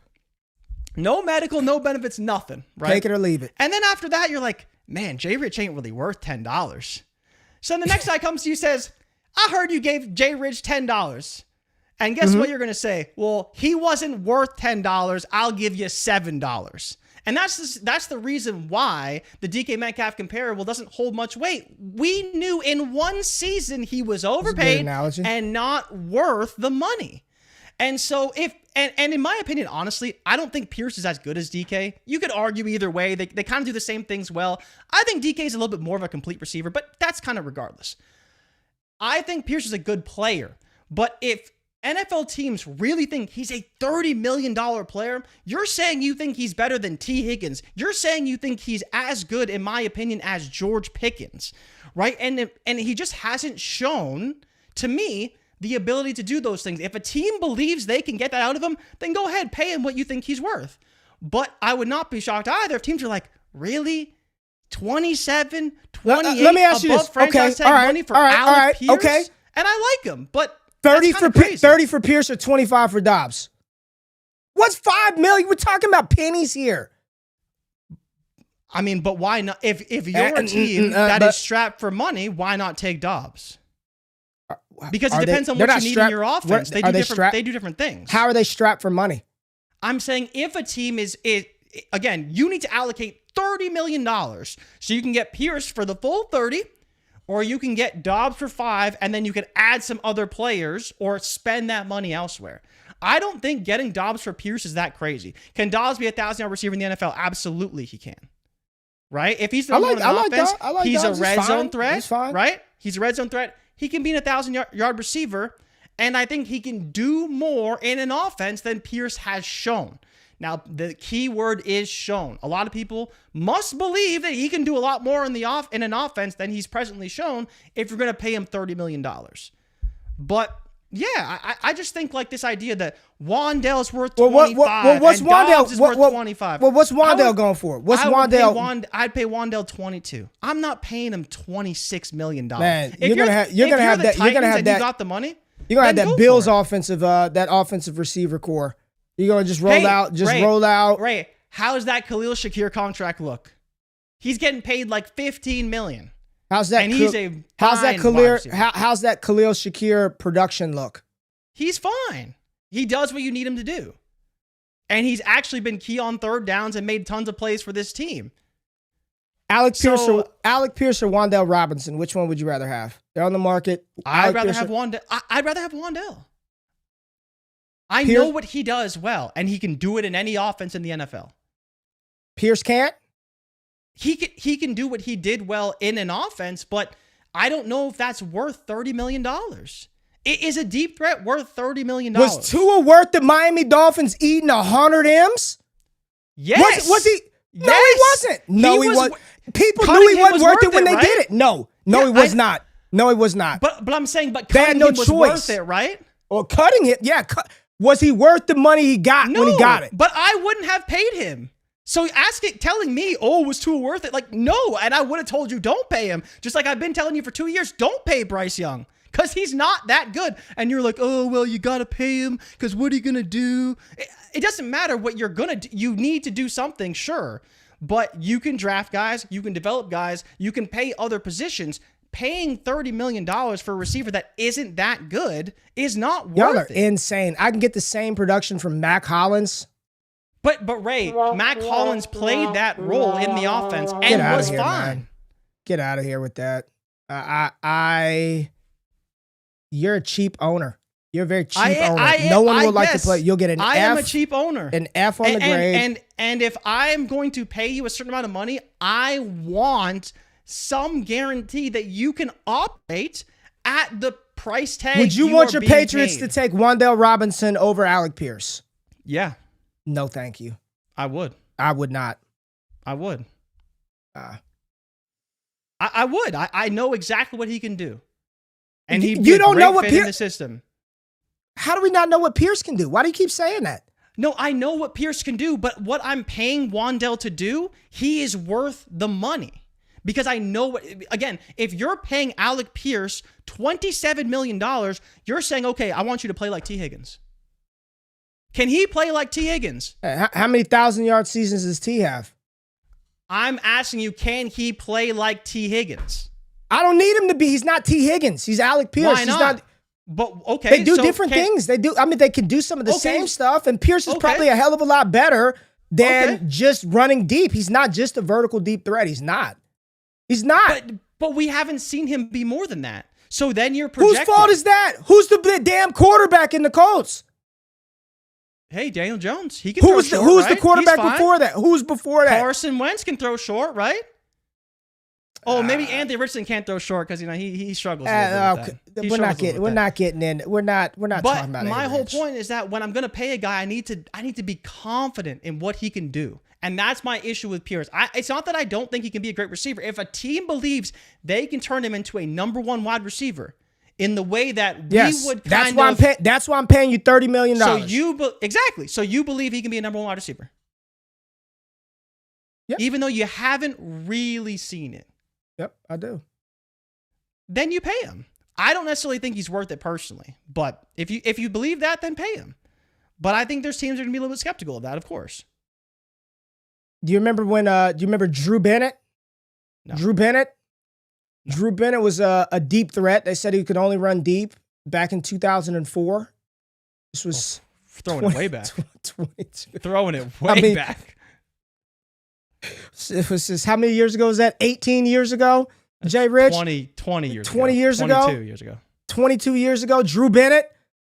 No medical, no benefits, nothing. Right? Take it or leave it. And then after that, you're like, man, Jay Rich ain't really worth $10. So the next guy comes to you says, I heard you gave Jay Rich $10. And guess what you're going to say? Well, he wasn't worth $10. I'll give you $7. And that's the reason why the DK Metcalf comparable doesn't hold much weight. We knew in one season he was overpaid and not worth the money. And so and in my opinion, honestly, I don't think Pierce is as good as DK. You could argue either way. They kind of do the same things well. I think DK is a little bit more of a complete receiver, but that's kind of regardless. I think Pierce is a good player, but if NFL teams really think he's a $30 million player, you're saying you think he's better than T. Higgins. You're saying you think he's as good, in my opinion, as George Pickens, right? And he just hasn't shown, to me, the ability to do those things. If a team believes they can get that out of him, then go ahead, pay him what you think he's worth. But I would not be shocked either if teams are like, really? 27, 28 let me ask you above this. franchise tag money for Alec Pierce? Okay. And I like him, but 30 for Pierce or 25 for Dobbs. What's $5 million? We're talking about pennies here. I mean, but why not? If you're a team that is strapped for money, why not take Dobbs? Because it depends on what you need in your offense. They do different things. How are they strapped for money? I'm saying if a team is again, you need to allocate $30 million so you can get Pierce for the full 30. Or you can get Dobbs for 5, and then you can add some other players or spend that money elsewhere. I don't think getting Dobbs for Pierce is that crazy. Can Dobbs be a 1,000-yard receiver in the NFL? Absolutely, he can. Right? If he's the one on offense, he's a red zone threat. Right? He's a red zone threat. He can be an 1,000-yard receiver, and I think he can do more in an offense than Pierce has shown. Now, the key word is shown. A lot of people must believe that he can do a lot more in an offense than he's presently shown if you're going to pay him $30 million. But, yeah, I just think like this idea that Wan'Dale's worth 25 what's and Wan'Dale, Dobbs is worth 25. Well, what's Wan'Dale going for? What's Wan'Dale? I'd pay Wan'Dale 22. I'm not paying him $26 million. Man, you're gonna have that. You're gonna have that. You got the money. You're gonna have that Bills offensive receiver core. You're going to just roll out. Ray, how does that Khalil Shakir contract look? He's getting paid like $15 million. How's that Khalil Shakir production look? He's fine. He does what you need him to do. And he's actually been key on third downs and made tons of plays for this team. Alec Pierce or Wan'Dale Robinson, which one would you rather have? They're on the market. I'd rather have Wan'Dale. I know what he does well, and he can do it in any offense in the NFL. Pierce can't? He can do what he did well in an offense, but I don't know if that's worth $30 million. Is a deep threat worth $30 million? Was Tua worth the Miami Dolphins eating 100 M's? Yes. Was he? No, yes. he wasn't. No, he wasn't. People knew he wasn't worth it when they did it. No, he was not. No, he was not. But I'm saying, cutting him was worth it, right? Or cutting it, yeah. Was he worth the money he got when he got it? But I wouldn't have paid him. So telling me, was Tua worth it? Like, no. And I would have told you, don't pay him. Just like I've been telling you for 2 years, don't pay Bryce Young. Because he's not that good. And you're like, you got to pay him because what are you going to do? It doesn't matter what you're going to do. You need to do something, sure. But you can draft guys. You can develop guys. You can pay other positions. Paying $30 million for a receiver that isn't that good is not worth it. Y'all are insane. I can get the same production from Mac Hollins. But Ray, Mac Hollins played that role in the offense and was fine. Man. Get out of here with that. You're a cheap owner. You're a very cheap owner. No one would like to play. You'll get an F. I am a cheap owner. An F on the grade. And if I'm going to pay you a certain amount of money, I want some guarantee that you can operate at the price tag. Would you want your Patriots to take Wan'Dale Robinson over Alec Pierce? Yeah. No, thank you. I would. I would not. I would. I would. I know exactly what he can do. And you don't know what Pierce in the system. How do we not know what Pierce can do? Why do you keep saying that? No, I know what Pierce can do, but what I'm paying Wan'Dale to do, he is worth the money. Because I know what, again, if you're paying Alec Pierce $27 million, you're saying, okay, I want you to play like T. Higgins. Can he play like T. Higgins? How many 1,000-yard seasons does T have? I'm asking you, can he play like T. Higgins? I don't need him to be. He's not T. Higgins. He's Alec Pierce. Why not? But okay, they do different things. They do. I mean, they can do some of the same stuff. And Pierce is probably a hell of a lot better than just running deep. He's not just a vertical deep threat. He's not. He's not. But we haven't seen him be more than that. So then you're projecting. Whose fault is that? Who's the damn quarterback in the Colts? Hey, Daniel Jones. He can throw short, Who's the quarterback before that? Who's before that? Carson Wentz can throw short, right? Oh, maybe Anthony Richardson can't throw short because he struggles. We're not getting in. We're not talking about. But my whole point is that when I'm going to pay a guy, I need to be confident in what he can do, and that's my issue with Pierce. It's not that I don't think he can be a great receiver. If a team believes they can turn him into a number one wide receiver in the way that we would, that's why I'm paying you $30 million. So exactly. So you believe he can be a number one wide receiver, even though you haven't really seen it. Yep, I do. Then you pay him. I don't necessarily think he's worth it personally, but if you believe that, then pay him. But I think there's teams that are going to be a little bit skeptical of that, of course. Do you remember when? Do you remember Drew Bennett? No. Drew Bennett. No. Drew Bennett was a deep threat. They said he could only run deep back in 2004. This was throwing it way back. 22. Throwing it way back. It was just, how many years ago was that? 18 years ago? Jay Rich? 20 years ago. 20 years ago? 22 years ago. 22 years ago. Drew Bennett,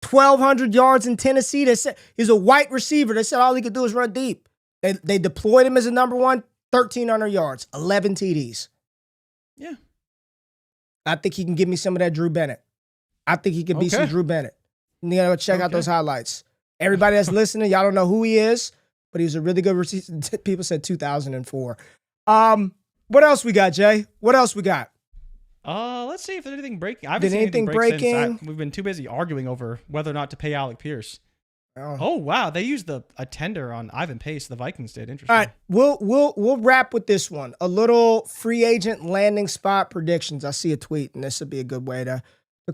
1,200 yards in Tennessee. They said he's a white receiver. They said all he could do is run deep. They deployed him as a number one, 1,300 yards, 11 TDs. Yeah. I think he can give me some of that Drew Bennett. I think he can be some Drew Bennett. You gotta go check out those highlights. Everybody that's listening, y'all don't know who he is, but he was a really good receiver. People said 2004. What else we got, Jay? What else we got? Let's see if there's anything breaking. I haven't seen anything breaking. We've been too busy arguing over whether or not to pay Alec Pierce. Oh wow, they used a tender on Ivan Pace. The Vikings did. Interesting. All right, we'll wrap with this one. A little free agent landing spot predictions. I see a tweet, and this would be a good way to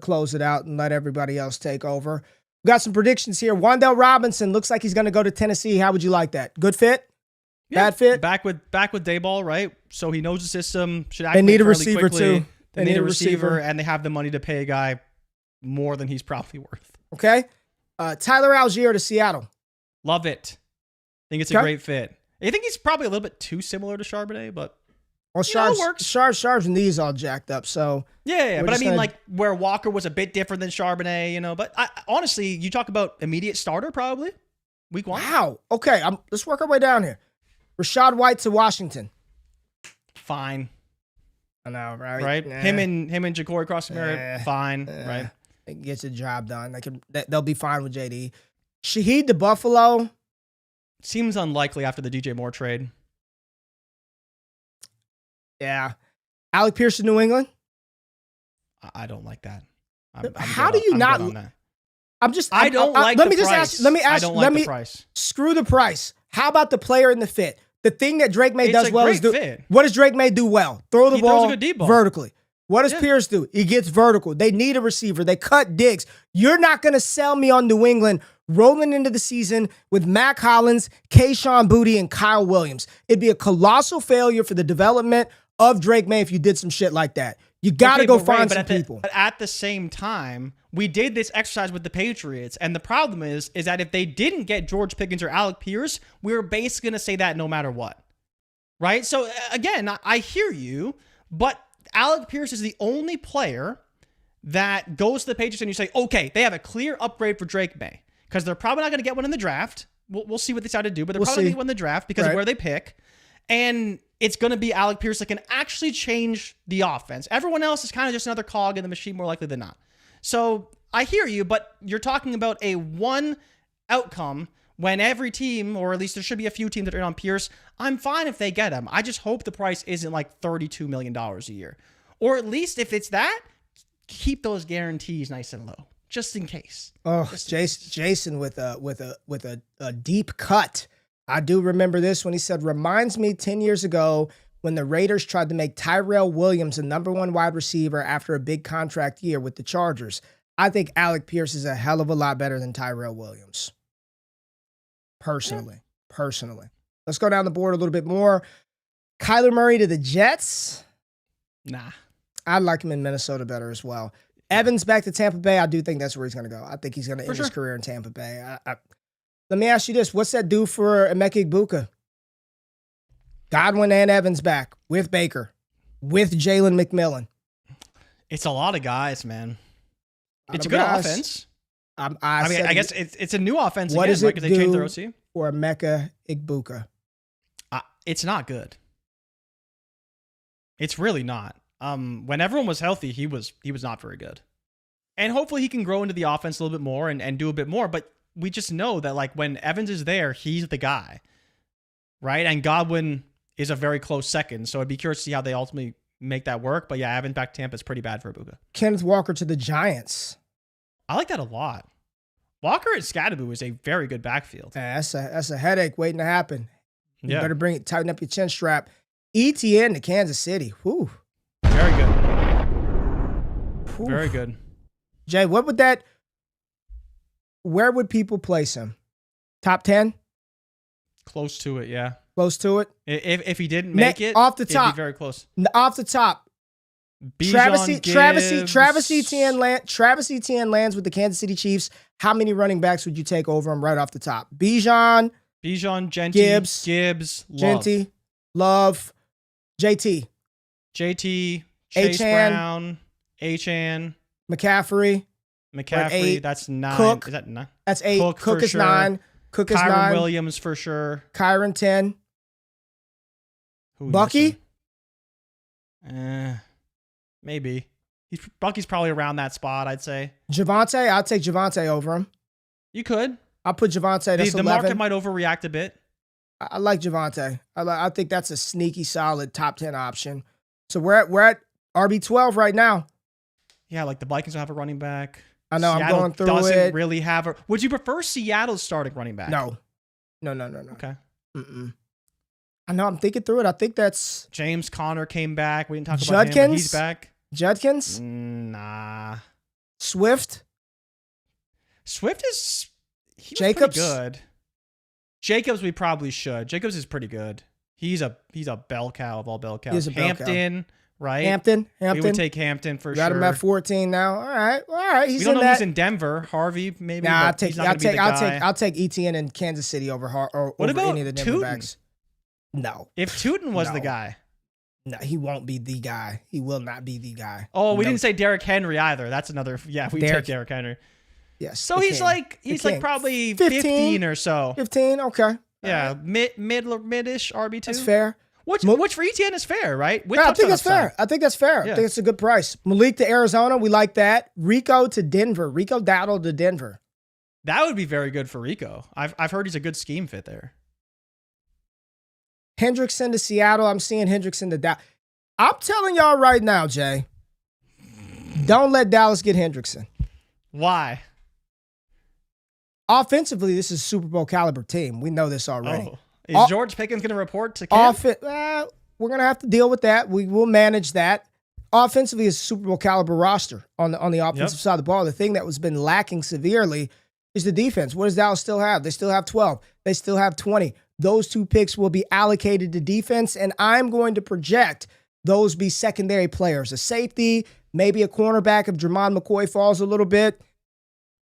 close it out and let everybody else take over. We got some predictions here. Wan'Dale Robinson looks like he's going to go to Tennessee. How would you like that? Good fit? Yeah, bad fit? Back with Dayball, right? So he knows the system. They need a receiver too. They need a receiver, and they have the money to pay a guy more than he's probably worth. Okay. Tyler Algier to Seattle. Love it. Think it's a great fit. I think he's probably a little bit too similar to Charbonnet, but Charb's knees all jacked up, so yeah. But I mean, like where Walker was a bit different than Charbonnet, But honestly, you talk about immediate starter probably week 1. Wow. Okay, let's work our way down here. Rashad White to Washington. Fine. I know, right? Right. Nah. Him and Ja'Cory Cross-Merritt, fine. Right. It gets the job done. They'll be fine with JD. Shaheed to Buffalo. Seems unlikely after the DJ Moore trade. Yeah. Alec Pierce to New England. I don't like that. How do you not? I don't like the price. Let me ask. Screw the price. How about the player and the fit? The thing that Drake May does well is what does Drake May do well? Throw the ball vertically. What does Pierce do? He gets vertical. They need a receiver. They cut Diggs. You're not going to sell me on New England rolling into the season with Mac Hollins, Kayshon Boutte, and Kyle Williams. It'd be a colossal failure for the development of Drake May if you did some shit like that. You got to go find some people. But at the same time, we did this exercise with the Patriots, and the problem is that if they didn't get George Pickens or Alec Pierce, we were basically going to say that no matter what. Right? So, again, I hear you, but Alec Pierce is the only player that goes to the Patriots and you say, okay, they have a clear upgrade for Drake May because they're probably not going to get one in the draft. We'll see what they decide to do, but they're probably going to get one in the draft because of where they pick. And it's going to be Alec Pierce that can actually change the offense. Everyone else is kind of just another cog in the machine, more likely than not. So I hear you, but you're talking about a one outcome when every team, or at least there should be a few teams that are in on Pierce. I'm fine if they get him. I just hope the price isn't like $32 million a year. Or at least if it's that, keep those guarantees nice and low, just in case. Oh, Jason with a deep cut. I do remember this when he said, reminds me 10 years ago when the Raiders tried to make Tyrell Williams the number one wide receiver after a big contract year with the Chargers. I think Alec Pierce is a hell of a lot better than Tyrell Williams. Personally. Let's go down the board a little bit more. Kyler Murray to the Jets. Nah. I'd like him in Minnesota better as well. Evans back to Tampa Bay. I do think that's where he's going to go. I think he's going to end his career in Tampa Bay. Let me ask you this. What's that do for Emeka Egbuka? Godwin and Evans back with Baker, with Jalen McMillan. It's a lot of guys, man. It's a good offense. I guess it's a new offense what again, does it because they changed their OC. For Emeka Egbuka? It's not good. It's really not. When everyone was healthy, he was not very good. And hopefully he can grow into the offense a little bit more and do a bit more, but we just know that like when Evans is there, he's the guy, right? And Godwin is a very close second, so I'd be curious to see how they ultimately make that work. But yeah, Evans back to Tampa is pretty bad for Egbuka. Kenneth Walker to the Giants. I like that a lot. Walker and Scadaboo is a very good backfield. Yeah, that's a headache waiting to happen. You Yeah. better tighten up your chin strap. ETN to Kansas City. Whew. Very good. Whew. Very good. Jay, where would people place him? Top 10? Close to it, yeah. Close to it? If he didn't make it, off the top, it'd be very close. Off the top. Travis Etienne lands with the Kansas City Chiefs. How many running backs would you take over him right off the top? Bijan, Genty, Gibbs, Love, JT, Chase Achane, Brown, Achane, McCaffrey. Like that's 9. Cook. Is that 9? That's 8. Cook is sure. 9. Cook is Kyron 9. Williams for sure. Kyron 10. Who Bucky? Maybe. Bucky's probably around that spot, I'd say. Javonte? I'll take Javonte over him. You could. I'll put Javonte. That's the 11. market might overreact a bit. I like Javonte. I think that's a sneaky, solid top 10 option. So we're at RB12 right now. Yeah, like the Vikings will have a running back. I know. Seattle I'm going through doesn't really have a. Would you prefer Seattle's starting running back? No. Okay. Mm-mm. I know. I'm thinking through it. I think that's James Conner came back. We didn't talk about him, but he's back. Judkins? Nah. Swift is Jacobs? pretty good. Jacobs we probably should. Jacobs is pretty good. He's a bell cow of all bell cows. Hampton, right? Hampton. We would take Hampton for sure. Got him at 14 now. All right. We don't know who's in Denver. Harvey, maybe. Nah, I'll take ETN in Kansas City over what about any of the Denver Tootin? backs. No. If Tootin was the guy. No, he won't be the guy. He will not be the guy. Oh, we didn't say Derrick Henry either. That's another. Yeah, we take Derrick Henry. Yes. So he's like probably 15 or so. 15, okay. Yeah, mid-ish RB2. That's fair. Which for ETN is fair, right? I think that's fair. I think it's a good price. Malik to Arizona, we like that. Rico to Denver. Rico Dowdle to Denver. That would be very good for Rico. I've heard he's a good scheme fit there. Hendrickson to Seattle. I'm seeing Hendrickson to Dallas. I'm telling y'all right now, Jay, don't let Dallas get Hendrickson. Why? Offensively, this is a Super Bowl caliber team. We know this already. Oh. Is George Pickens going to report to camp? We're going to have to deal with that. We will manage that. Offensively, it's a Super Bowl caliber roster on the offensive side of the ball. The thing that was been lacking severely is the defense. What does Dallas still have? They still have 12. They still have 20. Those 2 picks will be allocated to defense, and I'm going to project those be secondary players. A safety, maybe a cornerback if Jermon McCoy falls a little bit.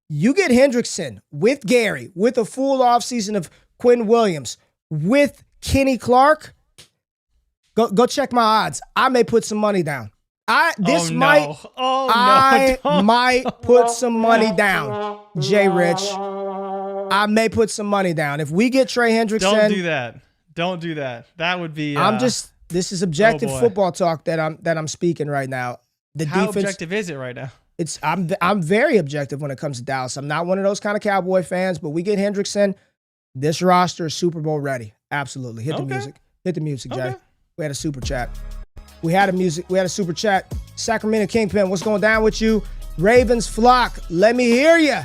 You get Hendrickson with Gary, with a full offseason of Quinn Williams, with Kenny Clark. Go check my odds. I may put some money down. I might put some money down. Jay Rich. I may put some money down. If we get Trey Hendrickson. Don't do that. Don't do that. That would be. This is objective boy. football talk that I'm speaking right now. The How defense, objective is it right now? I'm very objective when it comes to Dallas. I'm not one of those kind of Cowboy fans, but we get Hendrickson. This roster is Super Bowl ready. Absolutely. Hit the music. Hit the music, Jay. Okay. We had a super chat. We had a super chat. Sacramento Kingpin, what's going down with you? Ravens flock, let me hear you.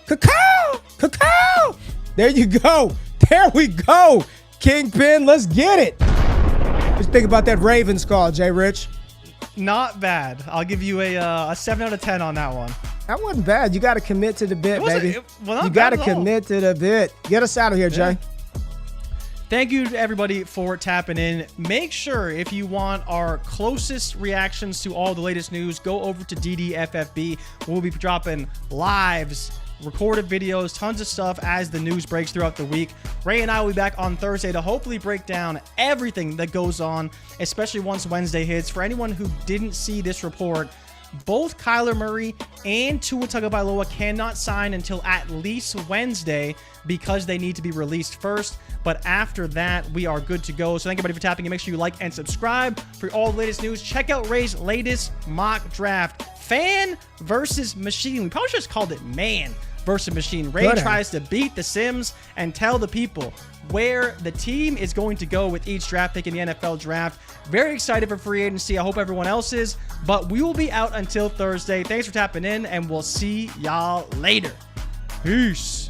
Cacao! Cacao! There you go. There we go. Kingpin, let's get it. Just think about that Ravens call, Jay Rich. Not bad. I'll give you a 7 out of 10 on that one. That wasn't bad. You got to commit to the bit, baby. You got to commit to the bit. Get us out of here, Jay. Thank you to everybody for tapping in. Make sure if you want our closest reactions to all the latest news, go over to DDFFB. We'll be dropping lives, recorded videos, tons of stuff as the news breaks throughout the week. Ray and I will be back on Thursday to hopefully break down everything that goes on, especially once Wednesday hits. For anyone who didn't see this report, both Kyler Murray and Tua Tagovailoa cannot sign until at least Wednesday because they need to be released first. But after that, we are good to go. So thank you, everybody, for tapping in. Make sure you like and subscribe for all the latest news. Check out Ray's latest mock draft. Fan versus machine. We probably should have called it man versus machine. Ray tries to beat the Sims and tell the people where the team is going to go with each draft pick in the NFL draft. Very excited for free agency. I hope everyone else is. But we will be out until Thursday. Thanks for tapping in, and we'll see y'all later. Peace.